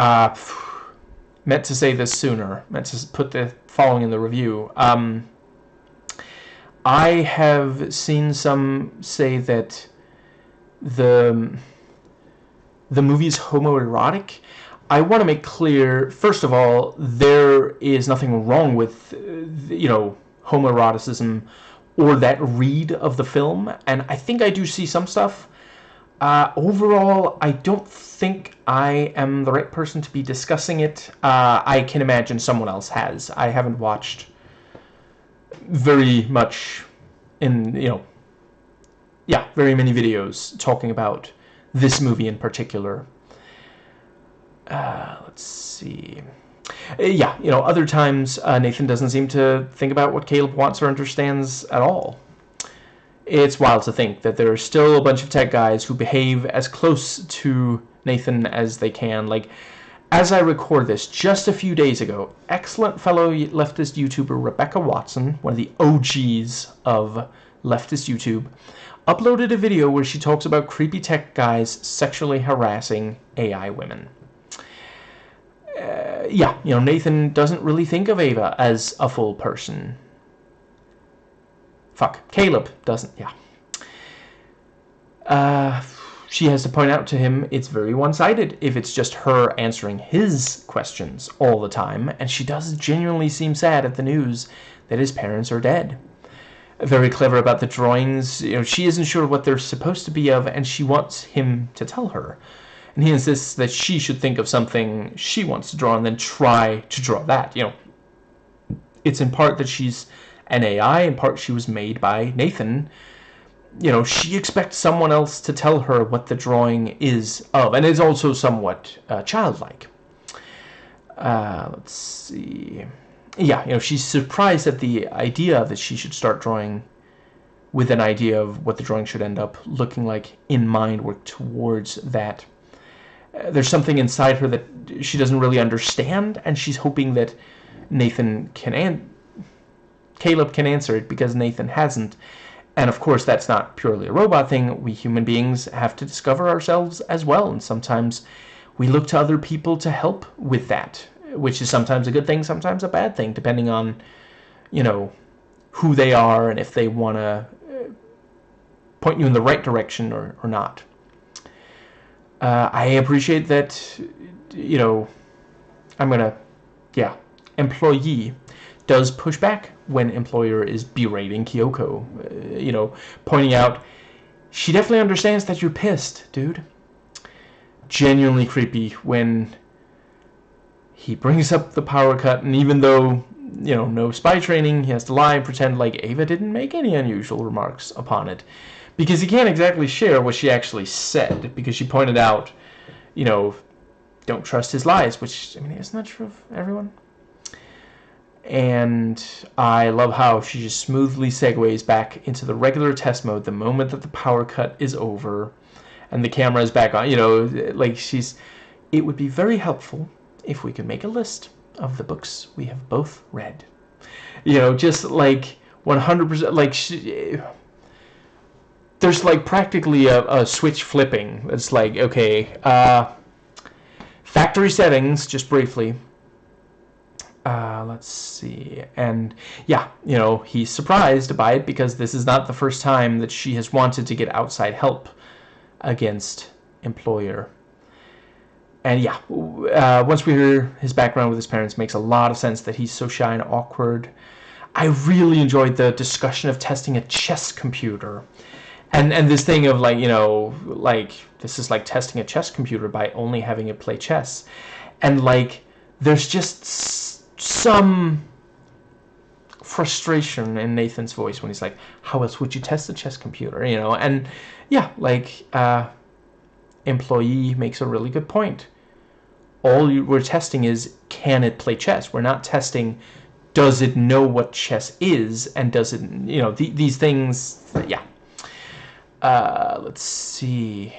Meant to say this sooner. Meant to put the following in the review. I have seen some say that the movie is homoerotic. I want to make clear, first of all, there is nothing wrong with, homoeroticism or that read of the film, and I think I do see some stuff. Overall, I don't think I am the right person to be discussing it. I can imagine someone else has. I haven't watched very much very many videos talking about this movie in particular. Let's see. Other times Nathan doesn't seem to think about what Caleb wants or understands at all. It's wild to think that there are still a bunch of tech guys who behave as close to Nathan as they can. As I record this, just a few days ago, excellent fellow leftist YouTuber Rebecca Watson, one of the OGs of leftist YouTube, uploaded a video where she talks about creepy tech guys sexually harassing AI women. Nathan doesn't really think of Ava as a full person. Caleb doesn't, she has to point out to him it's very one-sided if it's just her answering his questions all the time, and she does genuinely seem sad at the news that his parents are dead. Very clever about the drawings. She isn't sure what they're supposed to be of, and she wants him to tell her. And he insists that she should think of something she wants to draw and then try to draw that. It's in part that she's an AI, in part she was made by Nathan. she expects someone else to tell her what the drawing is of, and it's also somewhat childlike. Let's see. Yeah, she's surprised at the idea that she should start drawing with an idea of what the drawing should end up looking like in mind, work towards that. There's something inside her that she doesn't really understand, and she's hoping that Caleb can answer it, because Nathan hasn't. And of course, that's not purely a robot thing. We human beings have to discover ourselves as well, and sometimes we look to other people to help with that, which is sometimes a good thing, sometimes a bad thing, depending on, who they are and if they want to point you in the right direction or not. I appreciate that, employee does push back when employer is berating Kyoko, pointing out, she definitely understands that you're pissed, dude. Genuinely creepy when he brings up the power cut, and even though, no spy training, he has to lie and pretend like Ava didn't make any unusual remarks upon it. Because he can't exactly share what she actually said, because she pointed out, don't trust his lies, which, isn't that true of everyone? And I love how she just smoothly segues back into the regular test mode the moment that the power cut is over and the camera is back on. It would be very helpful if we could make a list of the books we have both read. Just 100%, there's practically a switch flipping. It's okay, factory settings, just briefly. Let's see. And yeah, he's surprised by it, because this is not the first time that she has wanted to get outside help against employer. And yeah, once we hear his background with his parents, makes a lot of sense that he's so shy and awkward. I really enjoyed the discussion of testing a chess computer. And this thing of this is like testing a chess computer by only having it play chess. And there's just some frustration in Nathan's voice when he's like, how else would you test a chess computer, and yeah, employee makes a really good point. All we're testing is, can it play chess? We're not testing, does it know what chess is, and does it, these things, yeah. Let's see.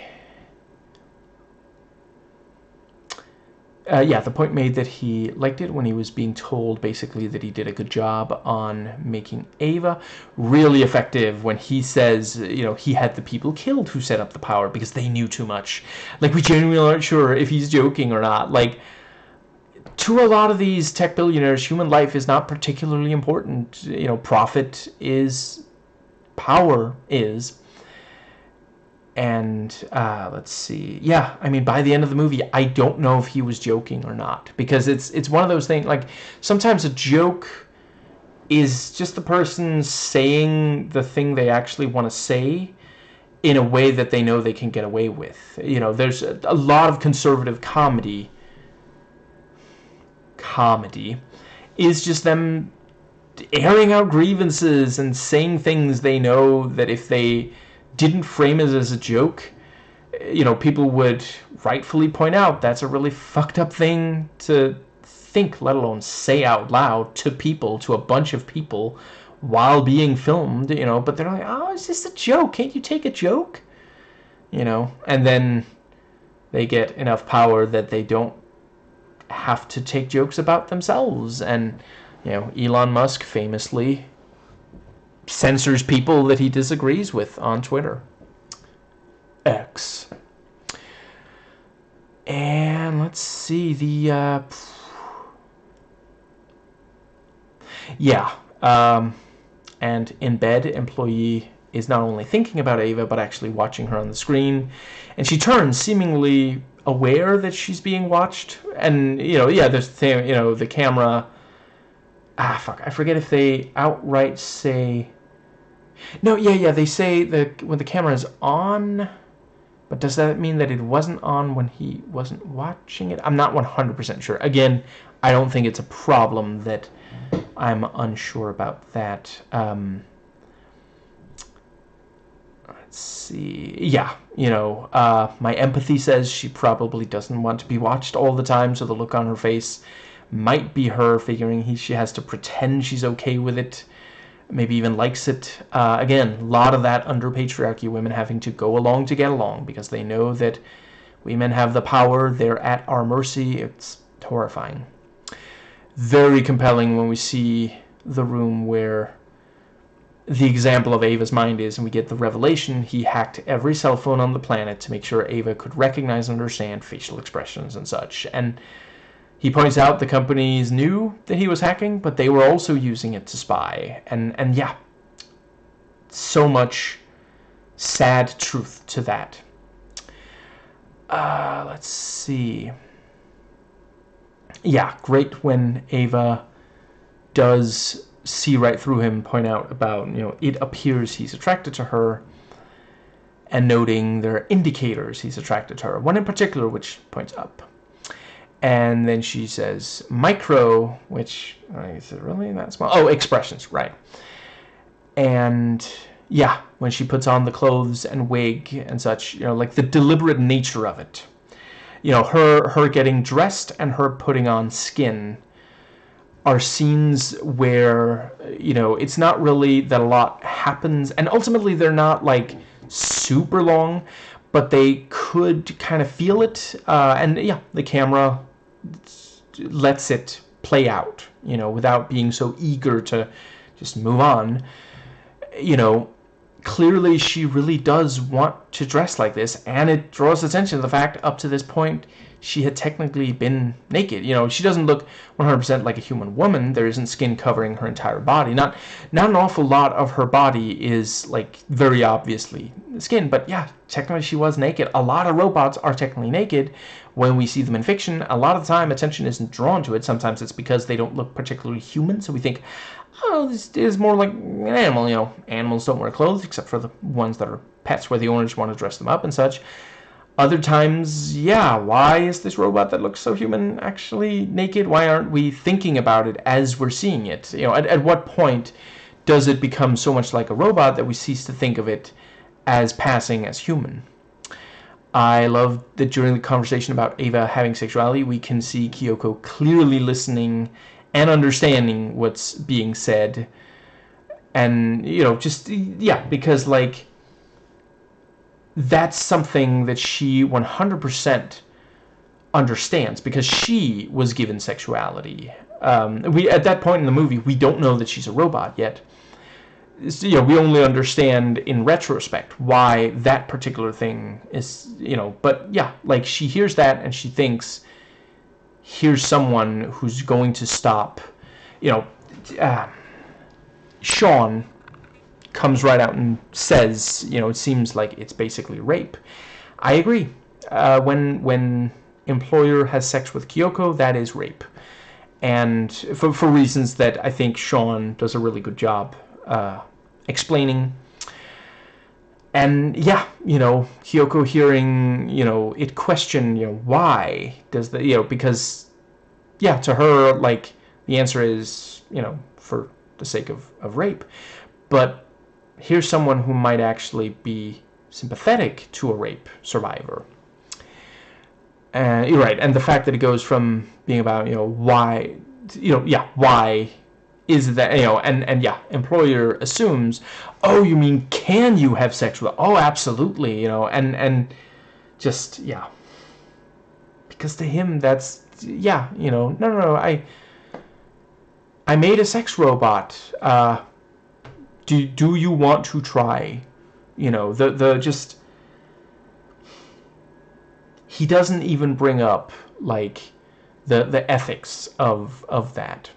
Yeah, the point made that he liked it when he was being told basically that he did a good job on making Ava. Really effective when he says, he had the people killed who set up the power because they knew too much. We genuinely aren't sure if he's joking or not. To a lot of these tech billionaires, human life is not particularly important. Profit is, power is. And let's see. Yeah, by the end of the movie, I don't know if he was joking or not, because it's one of those things. Sometimes a joke is just the person saying the thing they actually want to say in a way that they know they can get away with. There's a lot of conservative comedy. Comedy is just them airing out grievances and saying things they know that if they didn't frame it as a joke, people would rightfully point out that's a really fucked up thing to think, let alone say out loud to people, to a bunch of people, while being filmed, but they're like, oh, it's just a joke, can't you take a joke? And then they get enough power that they don't have to take jokes about themselves. And, Elon Musk famously censors people that he disagrees with on Twitter. X. And let's see, and in bed, employee is not only thinking about Ava, but actually watching her on the screen. And she turns, seemingly aware that she's being watched. And, there's the camera. I forget if they outright say... No, they say that when the camera is on, but does that mean that it wasn't on when he wasn't watching it? I'm not 100% sure. Again, I don't think it's a problem that I'm unsure about that. see. Yeah, my empathy says she probably doesn't want to be watched all the time, so the look on her face might be her figuring she has to pretend she's okay with it, maybe even likes it. Again, a lot of that under patriarchy, women having to go along to get along because they know that women have the power, they're at our mercy. It's horrifying. Very compelling when we see the room where the example of Ava's mind is, and we get the revelation, he hacked every cell phone on the planet to make sure Ava could recognize and understand facial expressions and such. And he points out the companies knew that he was hacking, but they were also using it to spy. And yeah, so much sad truth to that. Let's see. Yeah, great when Ava does see right through him, point out about, it appears he's attracted to her, and noting there are indicators he's attracted to her. One in particular which points up. And then she says micro, which, is it really that small? Oh, expressions, right. And yeah, when she puts on the clothes and wig and such, like the deliberate nature of it. Her getting dressed and her putting on skin are scenes where, it's not really that a lot happens, and ultimately they're not like super long, but they could kind of feel it, and yeah, the camera lets it play out, without being so eager to just move on. Clearly she really does want to dress like this, and it draws attention to the fact up to this point she had technically been naked. She doesn't look 100% like a human woman. There isn't skin covering her entire body. Not an awful lot of her body is like very obviously skin, but yeah, technically she was naked. A lot of robots are technically naked when we see them in fiction. A lot of the time attention isn't drawn to it. Sometimes it's because they don't look particularly human, so we think, oh, this is more like an animal. Animals don't wear clothes except for the ones that are pets where the owners want to dress them up and such. Other times, yeah, why is this robot that looks so human actually naked? Why aren't we thinking about it as we're seeing it? At what point does it become so much like a robot that we cease to think of it as passing as human? I love that during the conversation about Ava having sexuality, we can see Kyoko clearly listening and understanding what's being said. And, just, yeah, because, like, that's something that she 100% understands, because she was given sexuality. At that point in the movie, we don't know that she's a robot yet. We only understand in retrospect why that particular thing is, but yeah, like she hears that and she thinks, here's someone who's going to stop, Sean comes right out and says, it seems like it's basically rape. I agree. When employer has sex with Kyoko, that is rape. And for reasons that I think Sean does a really good job explaining. And yeah, Kyoko hearing, it question, why does the, because, yeah, to her, like, the answer is, for the sake of rape. But here's someone who might actually be sympathetic to a rape survivor. You're right, and the fact that it goes from being about, why, why is that, and yeah, employer assumes, oh, you mean, can you have sex with, oh, absolutely, and just, yeah. Because to him, that's, yeah, no, I made a sex robot, do you want to try? Just, he doesn't even bring up, like, the ethics of that.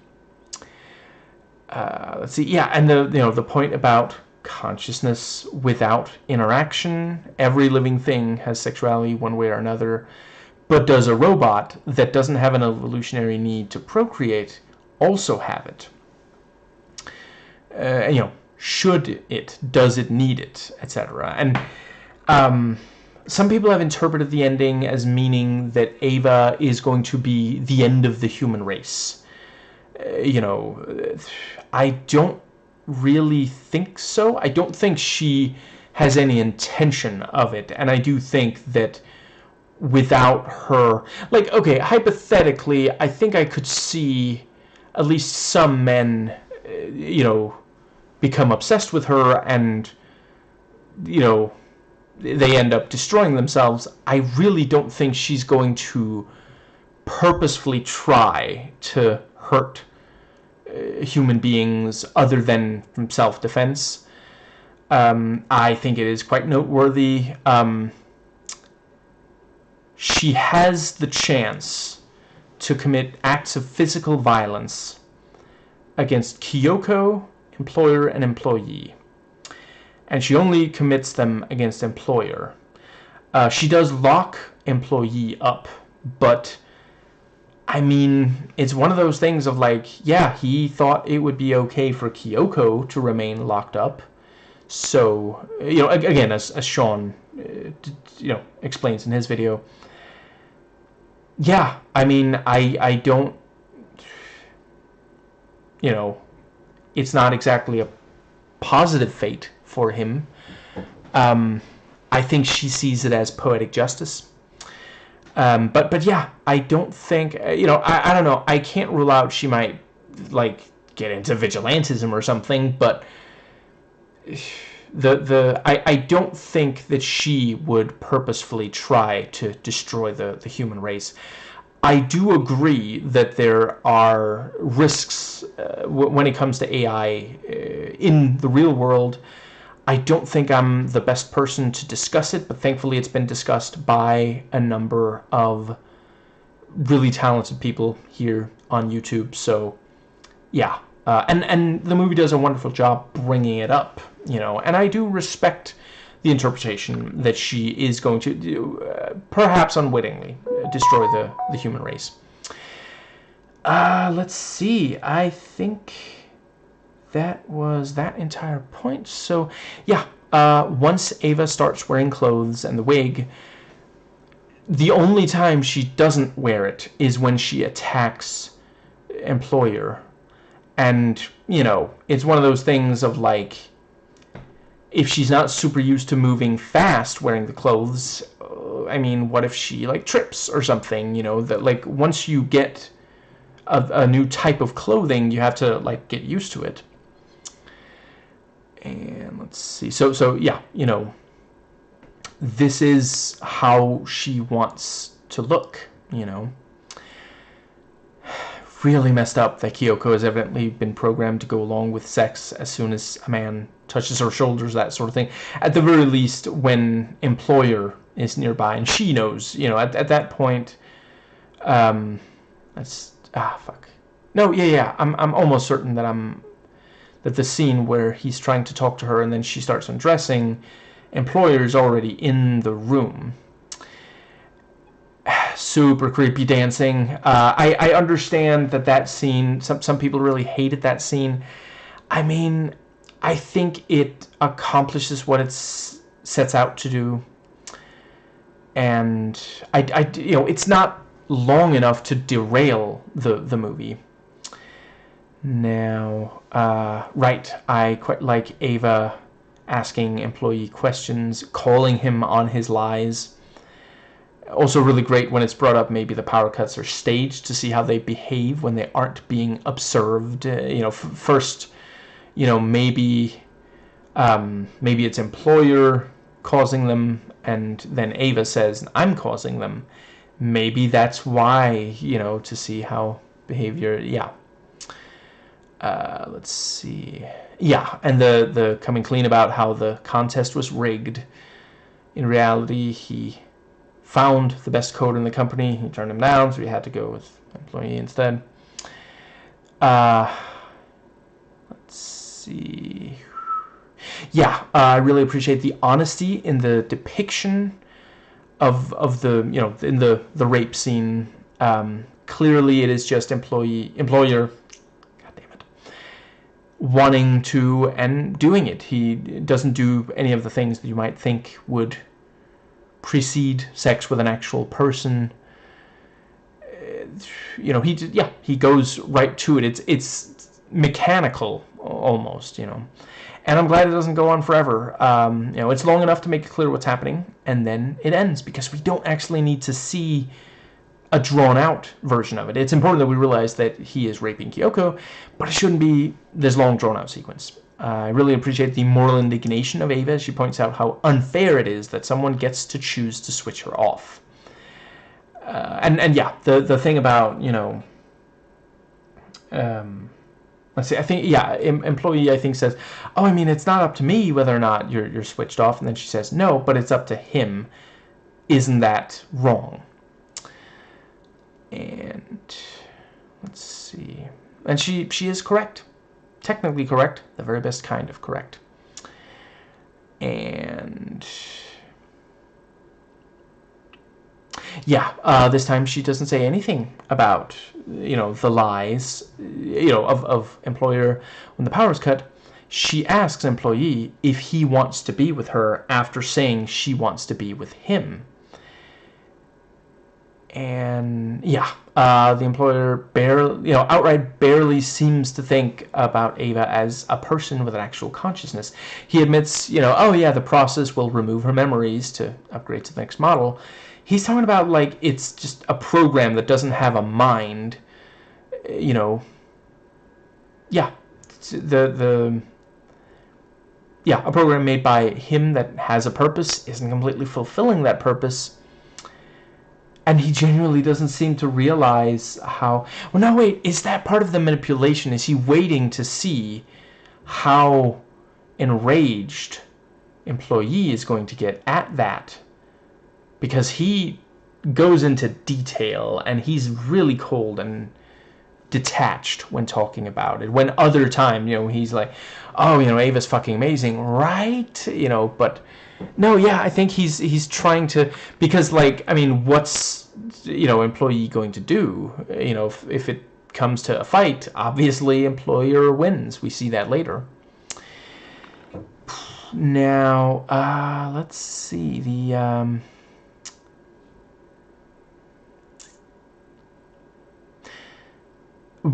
Let's see, yeah, and the point about consciousness without interaction. Every living thing has sexuality one way or another, but does a robot that doesn't have an evolutionary need to procreate also have it? Should it? Does it need it? Etc. And some people have interpreted the ending as meaning that Ava is going to be the end of the human race. I don't really think so. I don't think she has any intention of it. And I do think that without her, like, okay, hypothetically, I think I could see at least some men, you know, become obsessed with her and, you know, they end up destroying themselves. I really don't think she's going to purposefully try to hurt human beings other than from self-defense. I think it is quite noteworthy. She has the chance to commit acts of physical violence against Kyoko, employer, and employee. And she only commits them against employer. She does lock employee up, but I mean, it's one of those things of like, yeah, he thought it would be okay for Kyoko to remain locked up. So, you know, again, as Sean, you know, explains in his video, yeah, I mean, I don't, you know, it's not exactly a positive fate for him. I think she sees it as poetic justice. But yeah, I don't think, you know, I don't know, I can't rule out she might, like, get into vigilantism or something, but I don't think that she would purposefully try to destroy the human race. I do agree that there are risks when it comes to AI in the real world. I don't think I'm the best person to discuss it, but thankfully it's been discussed by a number of really talented people here on YouTube. So, yeah. And the movie does a wonderful job bringing it up, you know, and I do respect the interpretation that she is going to do, perhaps unwittingly, destroy the human race. Let's see. I think that was that entire point. So, yeah, once Ava starts wearing clothes and the wig, the only time she doesn't wear it is when she attacks employer. And, you know, it's one of those things of, like, if she's not super used to moving fast wearing the clothes, I mean, what if she, like, trips or something, you know, that, like, once you get a new type of clothing, you have to, like, get used to it. And let's see. So yeah, you know, this is how she wants to look, you know. Really messed up that Kyoko has evidently been programmed to go along with sex as soon as a man touches her shoulders, that sort of thing. At the very least, when employer is nearby and she knows, you know, at that point, fuck. No, yeah, I'm almost certain that the scene where he's trying to talk to her and then she starts undressing, employer's already in the room. Super creepy dancing. I understand that scene, some people really hated that scene. I mean, I think it accomplishes what it sets out to do. And you know, it's not long enough to derail the movie. Now, right, I quite like Ava asking employee questions, calling him on his lies. Also really great when it's brought up maybe the power cuts are staged to see how they behave when they aren't being observed. You know, first, you know, maybe it's employer causing them, and then Ava says, I'm causing them. Maybe that's why, you know, to see how behavior, yeah. Let's see. Yeah, and the coming clean about how the contest was rigged. In reality, he found the best coder in the company. He turned him down, so he had to go with employee instead. Let's see. Yeah, I really appreciate the honesty in the depiction of the, you know, in the rape scene. Clearly, it is just employer. Wanting to and doing it. He doesn't do any of the things that you might think would precede sex with an actual person. You know, he goes right to it. It's mechanical almost, you know. And I'm glad it doesn't go on forever. You know, it's long enough to make it clear what's happening, and then it ends, because we don't actually need to see a drawn-out version of it. It's important that we realize that he is raping Kyoko, but it shouldn't be this long, drawn-out sequence. I really appreciate the moral indignation of Ava as she points out how unfair it is that someone gets to choose to switch her off. And yeah, the thing about, you know, let's see, I think, yeah, employee, I think, says, oh, I mean, it's not up to me whether or not you're switched off. And then she says, no, but it's up to him. Isn't that wrong? And let's see. And she is correct. Technically correct. The very best kind of correct. And yeah, this time she doesn't say anything about, you know, the lies, you know, of employer when the power's cut. She asks employee if he wants to be with her after saying she wants to be with him. And yeah, the employer barely, you know, outright barely seems to think about Ava as a person with an actual consciousness. He admits, you know, oh yeah, the process will remove her memories to upgrade to the next model. He's talking about, like, it's just a program that doesn't have a mind, you know. Yeah, yeah, a program made by him that has a purpose isn't completely fulfilling that purpose. And he genuinely doesn't seem to realize how... Well, now wait, is that part of the manipulation? Is he waiting to see how enraged employee is going to get at that? Because he goes into detail, and he's really cold and detached when talking about it. When other time, you know, he's like, oh, you know, Ava's fucking amazing, right? You know, but... No, yeah, I think he's trying to, because, like, I mean, what's, you know, employee going to do? You know, if it comes to a fight, obviously employer wins. We see that later. Now, let's see, the,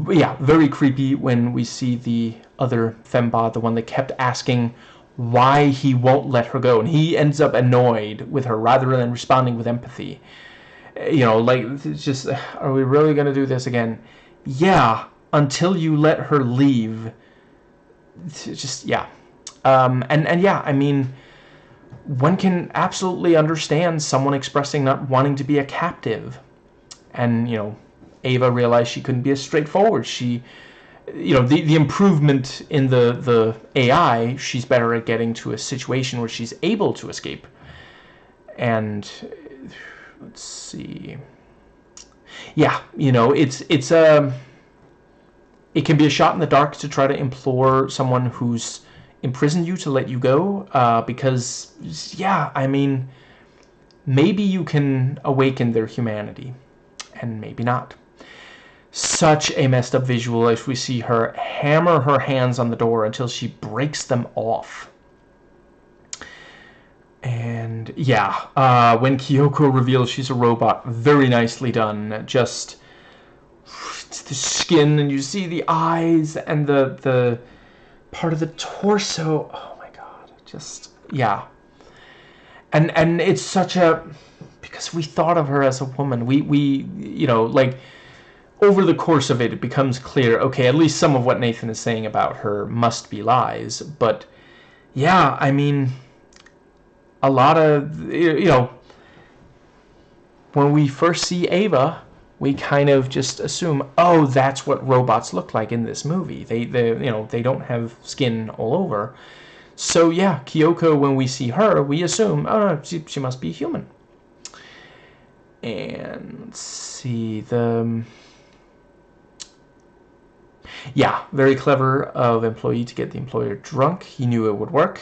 yeah, very creepy when we see the other fembot, the one that kept asking why he won't let her go, and he ends up annoyed with her rather than responding with empathy. You know, like, it's just, are we really going to do this again? Yeah, until you let her leave. It's just, yeah. And yeah, I mean, one can absolutely understand someone expressing not wanting to be a captive. And, you know, Ava realized she couldn't be as straightforward. She... You know, the improvement in the AI, she's better at getting to a situation where she's able to escape. And let's see. Yeah, you know, it can be a shot in the dark to try to implore someone who's imprisoned you to let you go, because, yeah, I mean, maybe you can awaken their humanity, and maybe not. Such a messed up visual as we see her hammer her hands on the door until she breaks them off. And yeah, when Kyoko reveals she's a robot, very nicely done. Just the skin, and you see the eyes and the part of the torso. Oh my god, just, yeah. And it's such a, because we thought of her as a woman. We you know, like, over the course of it, it becomes clear, okay, at least some of what Nathan is saying about her must be lies. But, yeah, I mean, a lot of, you know, when we first see Ava, we kind of just assume, oh, that's what robots look like in this movie. They you know, they don't have skin all over. So, yeah, Kyoko, when we see her, we assume, oh, no, she must be human. And, let's see, yeah, very clever of employee to get the employer drunk. He knew it would work.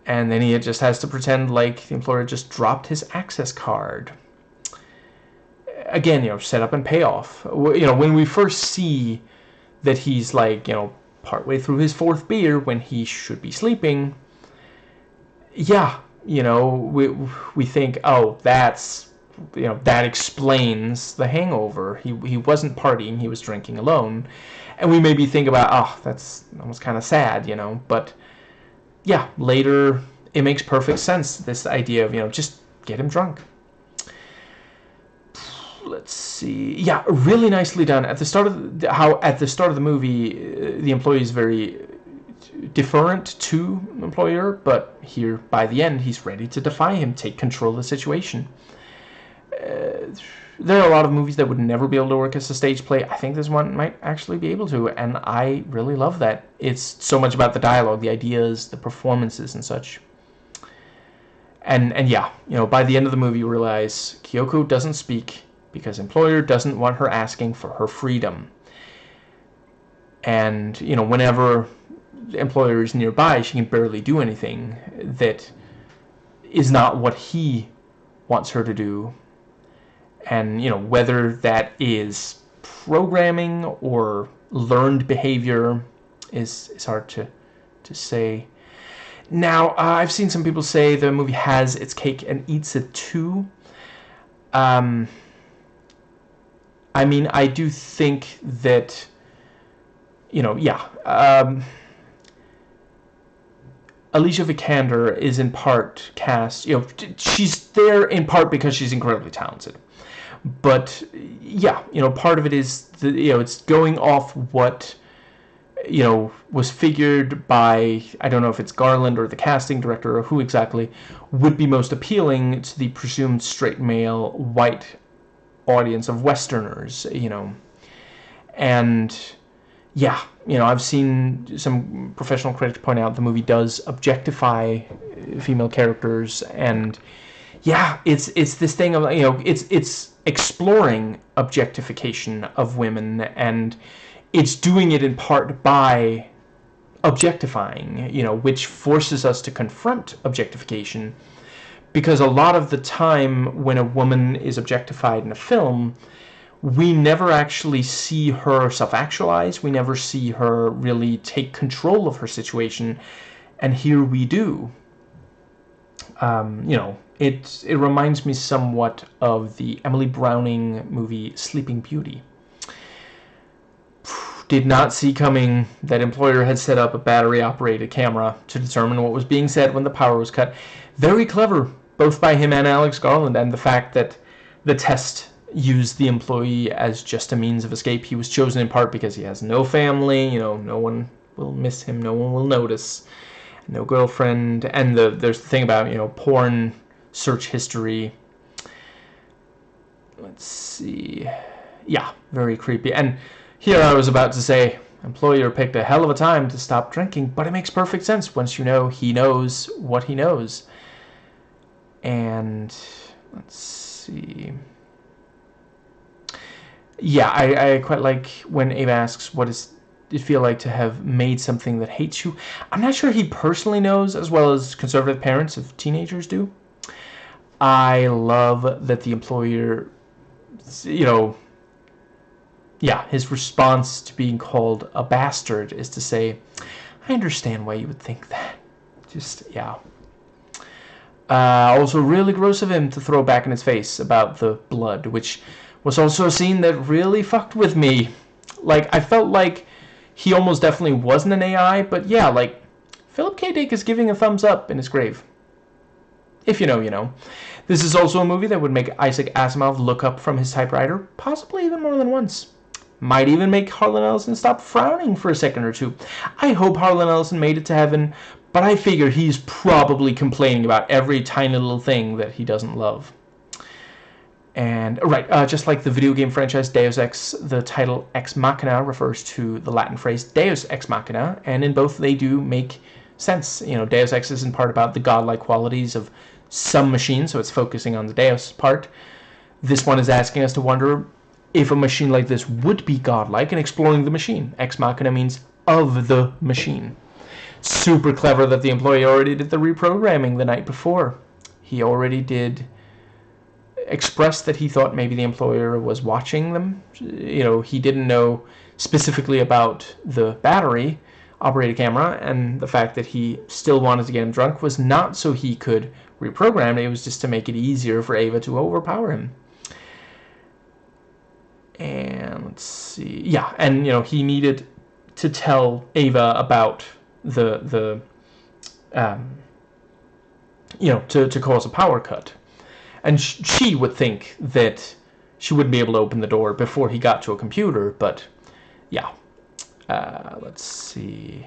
And then he just has to pretend like the employer just dropped his access card. Again, you know, set up and payoff. You know, when we first see that he's, like, you know, partway through his fourth beer when he should be sleeping, yeah, you know, we think, oh, that's that explains the hangover. He wasn't partying, he was drinking alone. And we maybe think about, oh, that's almost kind of sad, but yeah, later it makes perfect sense, this idea of, just get him drunk. Let's see. Yeah, really nicely done. At the start of the movie, the employee is very deferent to the employer, but here by the end, he's ready to defy him, take control of the situation. There are a lot of movies that would never be able to work as a stage play. I think this one might actually be able to, and I really love that. It's so much about the dialogue, the ideas, the performances, and such. And yeah, by the end of the movie, you realize Kyoko doesn't speak because employer doesn't want her asking for her freedom. And, whenever the employer is nearby, she can barely do anything that is not what he wants her to do. And, whether that is programming or learned behavior is hard to say. Now, I've seen some people say the movie has its cake and eats it too. I mean, I do think that, Alicia Vikander is in part cast, she's there in part because she's incredibly talented. But, yeah, part of it is, it's going off what, was figured by, I don't know if it's Garland or the casting director or who exactly, would be most appealing to the presumed straight male white audience of Westerners, and yeah, I've seen some professional critics point out the movie does objectify female characters, and yeah, it's this thing of it's exploring objectification of women, and it's doing it in part by objectifying, which forces us to confront objectification. Because a lot of the time when a woman is objectified in a film, we never actually see her self-actualize. We never see her really take control of her situation. And here we do. It reminds me somewhat of the Emily Browning movie Sleeping Beauty. Did not see coming that employer had set up a battery-operated camera to determine what was being said when the power was cut. Very clever, both by him and Alex Garland, and the fact that the test used the employee as just a means of escape. He was chosen in part because he has no family, no one will miss him, no one will notice, no girlfriend, and there's the thing about, porn search history. Let's see. Yeah, very creepy. And here I was about to say, employer picked a hell of a time to stop drinking, but it makes perfect sense once he knows what he knows. And let's see. Yeah, I quite like when Abe asks, what does it feel like to have made something that hates you? I'm not sure he personally knows as well as conservative parents of teenagers do. I love that the employer, his response to being called a bastard is to say, I understand why you would think that. Just, yeah. Also really gross of him to throw back in his face about the blood, which was also a scene that really fucked with me. Like, I felt like he almost definitely wasn't an AI, but yeah, like, Philip K. Dick is giving a thumbs up in his grave. If you know, you know. This is also a movie that would make Isaac Asimov look up from his typewriter, possibly even more than once. Might even make Harlan Ellison stop frowning for a second or two. I hope Harlan Ellison made it to heaven, but I figure he's probably complaining about every tiny little thing that he doesn't love. And, just like the video game franchise Deus Ex, the title Ex Machina refers to the Latin phrase Deus Ex Machina, and in both they do make sense. Deus Ex is in part about the godlike qualities of some machine, so it's focusing on the Deus part. This one is asking us to wonder if a machine like this would be godlike and exploring the machine. Ex Machina means of the machine. Super clever that the employee already did the reprogramming the night before. He already did express that he thought maybe the employer was watching them. He didn't know specifically about the battery, operate a camera, and the fact that he still wanted to get him drunk was not so he could reprogram it. It was just to make it easier for Ava to overpower him. And let's see, yeah, and he needed to tell Ava about the to cause a power cut, and she would think that she wouldn't be able to open the door before he got to a computer, but yeah. Let's see.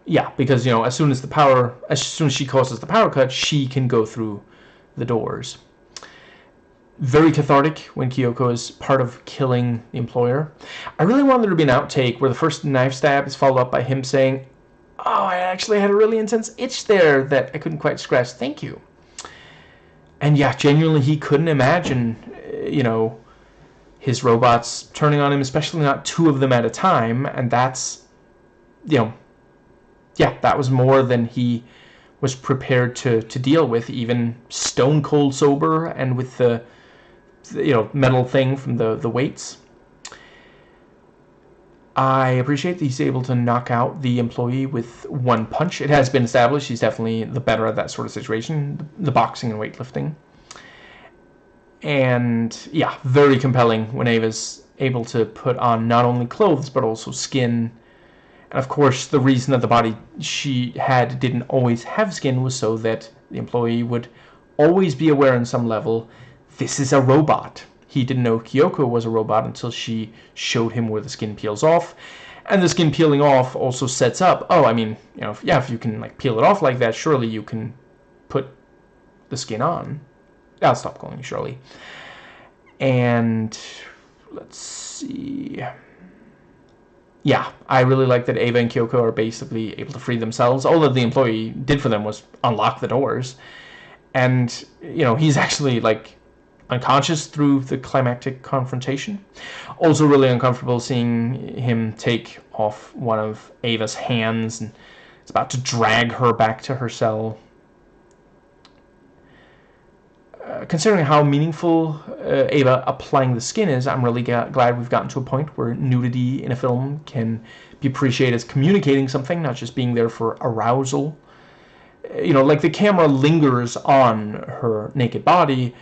Yeah, because as soon as she causes the power cut, she can go through the doors. Very cathartic when Kyoko is part of killing the employer. I really wanted there to be an outtake where the first knife stab is followed up by him saying, "Oh, I actually had a really intense itch there that I couldn't quite scratch. Thank you." And yeah, genuinely, he couldn't imagine, his robots turning on him, especially not two of them at a time, and that's, yeah, that was more than he was prepared to deal with, even stone cold sober and with the metal thing from the weights. I appreciate that he's able to knock out the employee with one punch. It has been established he's definitely the better at that sort of situation, the boxing and weightlifting. And yeah, very compelling when Ava's able to put on not only clothes but also skin. And of course, the reason that the body she had didn't always have skin was so that the employee would always be aware on some level, this is a robot. He didn't know Kyoko was a robot until she showed him where the skin peels off. And the skin peeling off also sets up, oh, I mean, if you can peel it off like that, surely you can put the skin on. I'll stop calling you Shirley. And let's see. Yeah, I really like that Ava and Kyoko are basically able to free themselves. All that the employee did for them was unlock the doors. And, he's actually, unconscious through the climactic confrontation. Also really uncomfortable seeing him take off one of Ava's hands, and it's about to drag her back to her cell. Considering how meaningful Ava applying the skin is, I'm really glad we've gotten to a point where nudity in a film can be appreciated as communicating something, not just being there for arousal. The camera lingers on her naked body,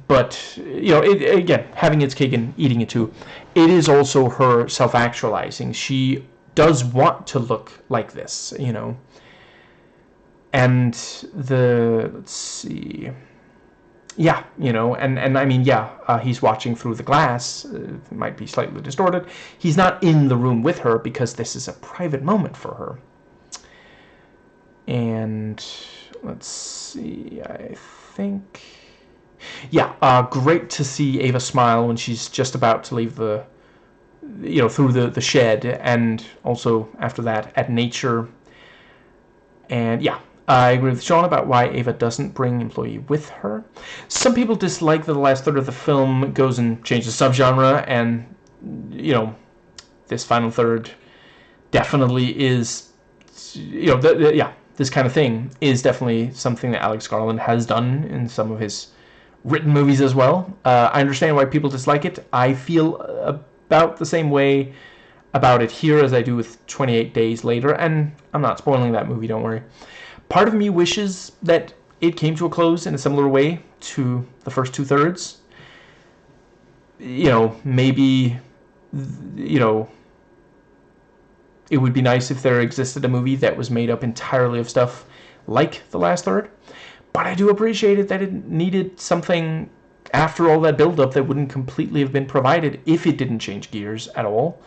but, again, having its cake and eating it too, it is also her self-actualizing. She does want to look like this, And let's see... Yeah, and I mean, yeah, he's watching through the glass. It might be slightly distorted. He's not in the room with her because this is a private moment for her. And let's see, I think... Yeah, great to see Ava smile when she's just about to leave through the shed, and also after that at nature. And yeah, I agree with Sean about why Ava doesn't bring employee with her. Some people dislike that the last third of the film goes and changes subgenre, and this final third definitely is, this kind of thing is definitely something that Alex Garland has done in some of his written movies as well. I understand why people dislike it. I feel about the same way about it here as I do with 28 Days Later, and I'm not spoiling that movie, don't worry. Part of me wishes that it came to a close in a similar way to the first two-thirds. Maybe, it would be nice if there existed a movie that was made up entirely of stuff like the last third. But I do appreciate it that it needed something after all that build-up that wouldn't completely have been provided if it didn't change gears at all.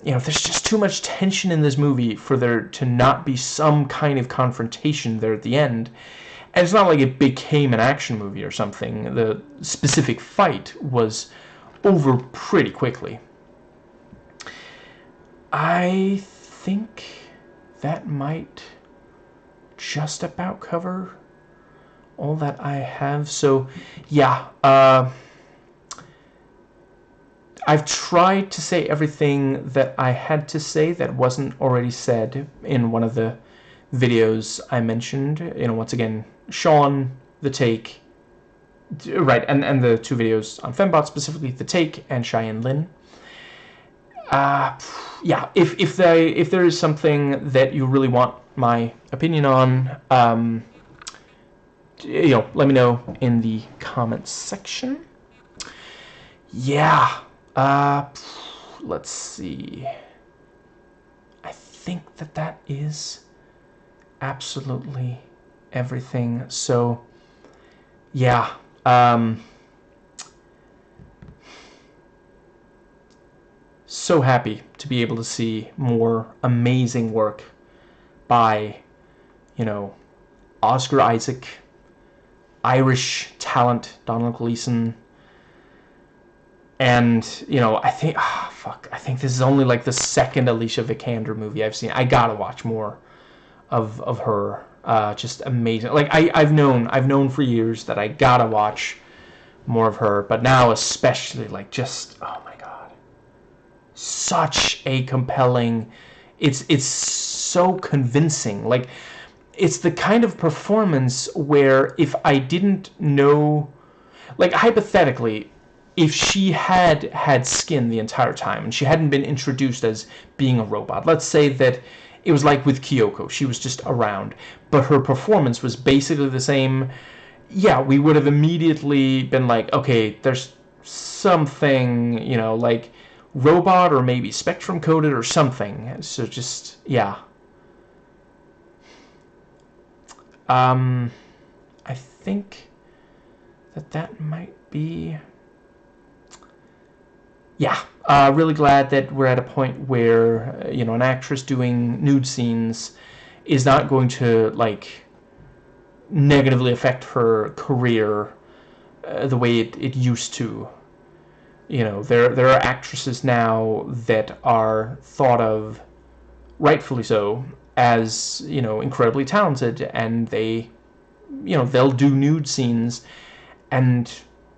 There's just too much tension in this movie for there to not be some kind of confrontation there at the end. And it's not like it became an action movie or something. The specific fight was over pretty quickly. I think that might just about cover all that I have. So, yeah, I've tried to say everything that I had to say that wasn't already said in one of the videos I mentioned. Once again, Sean, The Take, right, and the two videos on Fembot, specifically The Take and Cheyenne Lynn. Yeah, if there is something that you really want my opinion on, let me know in the comments section. Yeah. Let's see. I think that is absolutely everything. So, yeah. So happy to be able to see more amazing work by, Oscar Isaac, Irish talent, Donald Gleason, and, I think, I think this is only like the second Alicia Vikander movie I've seen. I gotta watch more of her. Just amazing. Like, I've known for years that I gotta watch more of her, but now especially, like, just, oh my god. Such a compelling, it's so convincing. Like, it's the kind of performance where if I didn't know, like, hypothetically, if she had skin the entire time and she hadn't been introduced as being a robot, let's say that it was like with Kyoko, she was just around, but her performance was basically the same, yeah, we would have immediately been like, okay, there's something, like robot or maybe spectrum coded or something. So just, yeah. I think that might be, yeah. Really glad that we're at a point where, an actress doing nude scenes is not going to, like, negatively affect her career the way it used to. There are actresses now that are thought of, rightfully so, as, incredibly talented, and they'll do nude scenes, and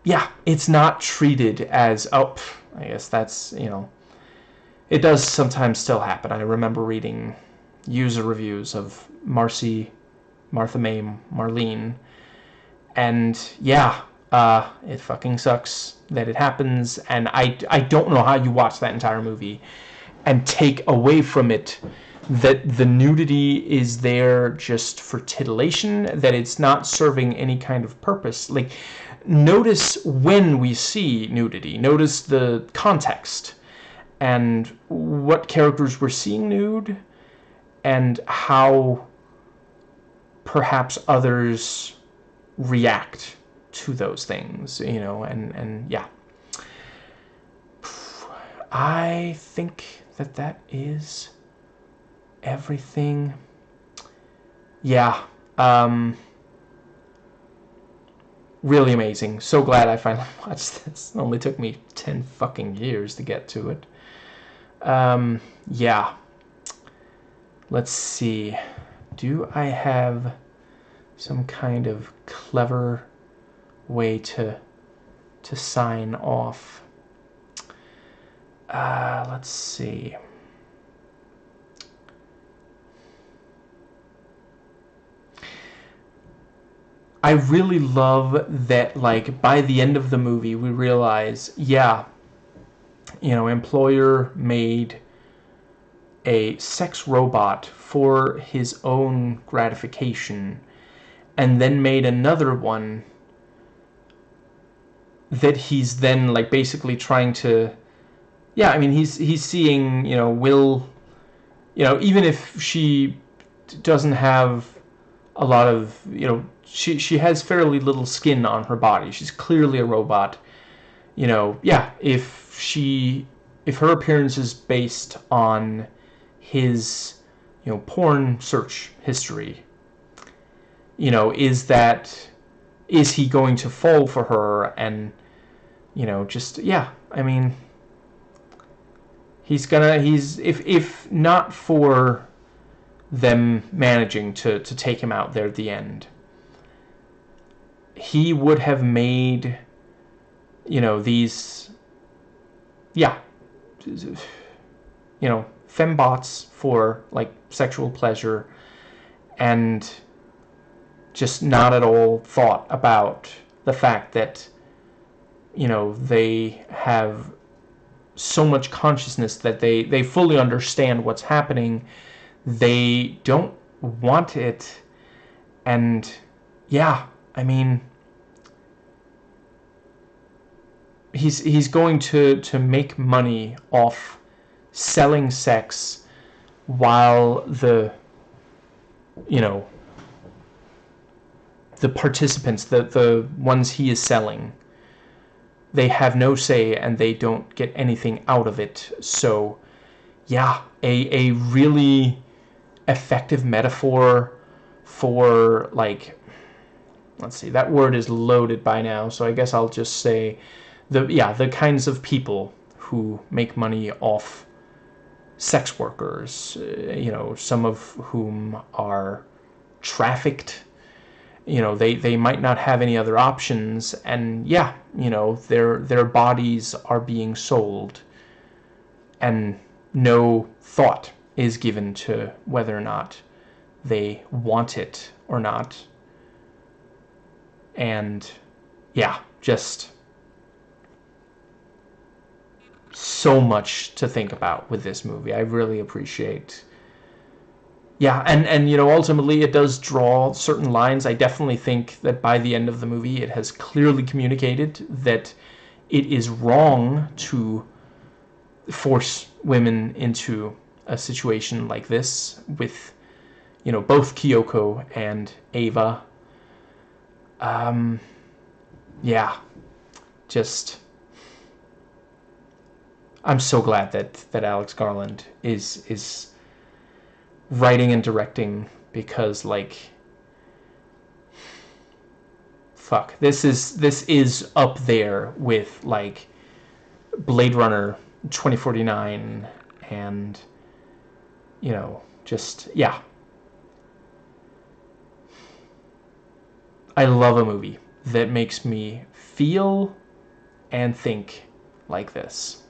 yeah, it's not treated as, oh, I guess that's, it does sometimes still happen. I remember reading user reviews of Martha May Marlene, and yeah, it fucking sucks that it happens, and I don't know how you watch that entire movie and take away from it that the nudity is there just for titillation, that it's not serving any kind of purpose. Like, notice when we see nudity, notice the context, and what characters we're seeing nude, and how perhaps others react to those things, and yeah. I think that is everything. Yeah. Really amazing. So glad I finally watched this. It only took me 10 fucking years to get to it. Yeah. Let's see. Do I have some kind of clever way to sign off? Let's see. I really love that, like, by the end of the movie, we realize, yeah, employer made a sex robot for his own gratification, and then made another one that he's then, like, basically trying to, yeah, I mean, he's seeing, will, even if she doesn't have a lot of, she has fairly little skin on her body. She's clearly a robot. Yeah, if her appearance is based on his, porn search history, is he going to fall for her and, just, yeah, I mean, he's if not for them managing to take him out there at the end, he would have made, these, yeah, fembots for, like, sexual pleasure, and just not at all thought about the fact that, they have so much consciousness that they fully understand what's happening. They don't want it. And yeah, I mean, he's going to make money off selling sex while the, you know, the participants, the ones he is selling, they have no say and they don't get anything out of it. So yeah, a really effective metaphor for, like, let's see, that word is loaded by now, so I guess I'll just say the kinds of people who make money off sex workers, you know, some of whom are trafficked. You know, they might not have any other options, and yeah, you know, their bodies are being sold, and no thought is given to whether or not they want it or not. And yeah, just so much to think about with this movie. I really appreciate. Yeah, and you know, ultimately it does draw certain lines. I definitely think that by the end of the movie it has clearly communicated that it is wrong to force women into a situation like this with, you know, both Kyoko and Ava. Yeah, just I'm so glad that Alex Garland is writing and directing, because, like, fuck, this is up there with, like, Blade Runner 2049 and, you know, just, yeah. I love a movie that makes me feel and think like this.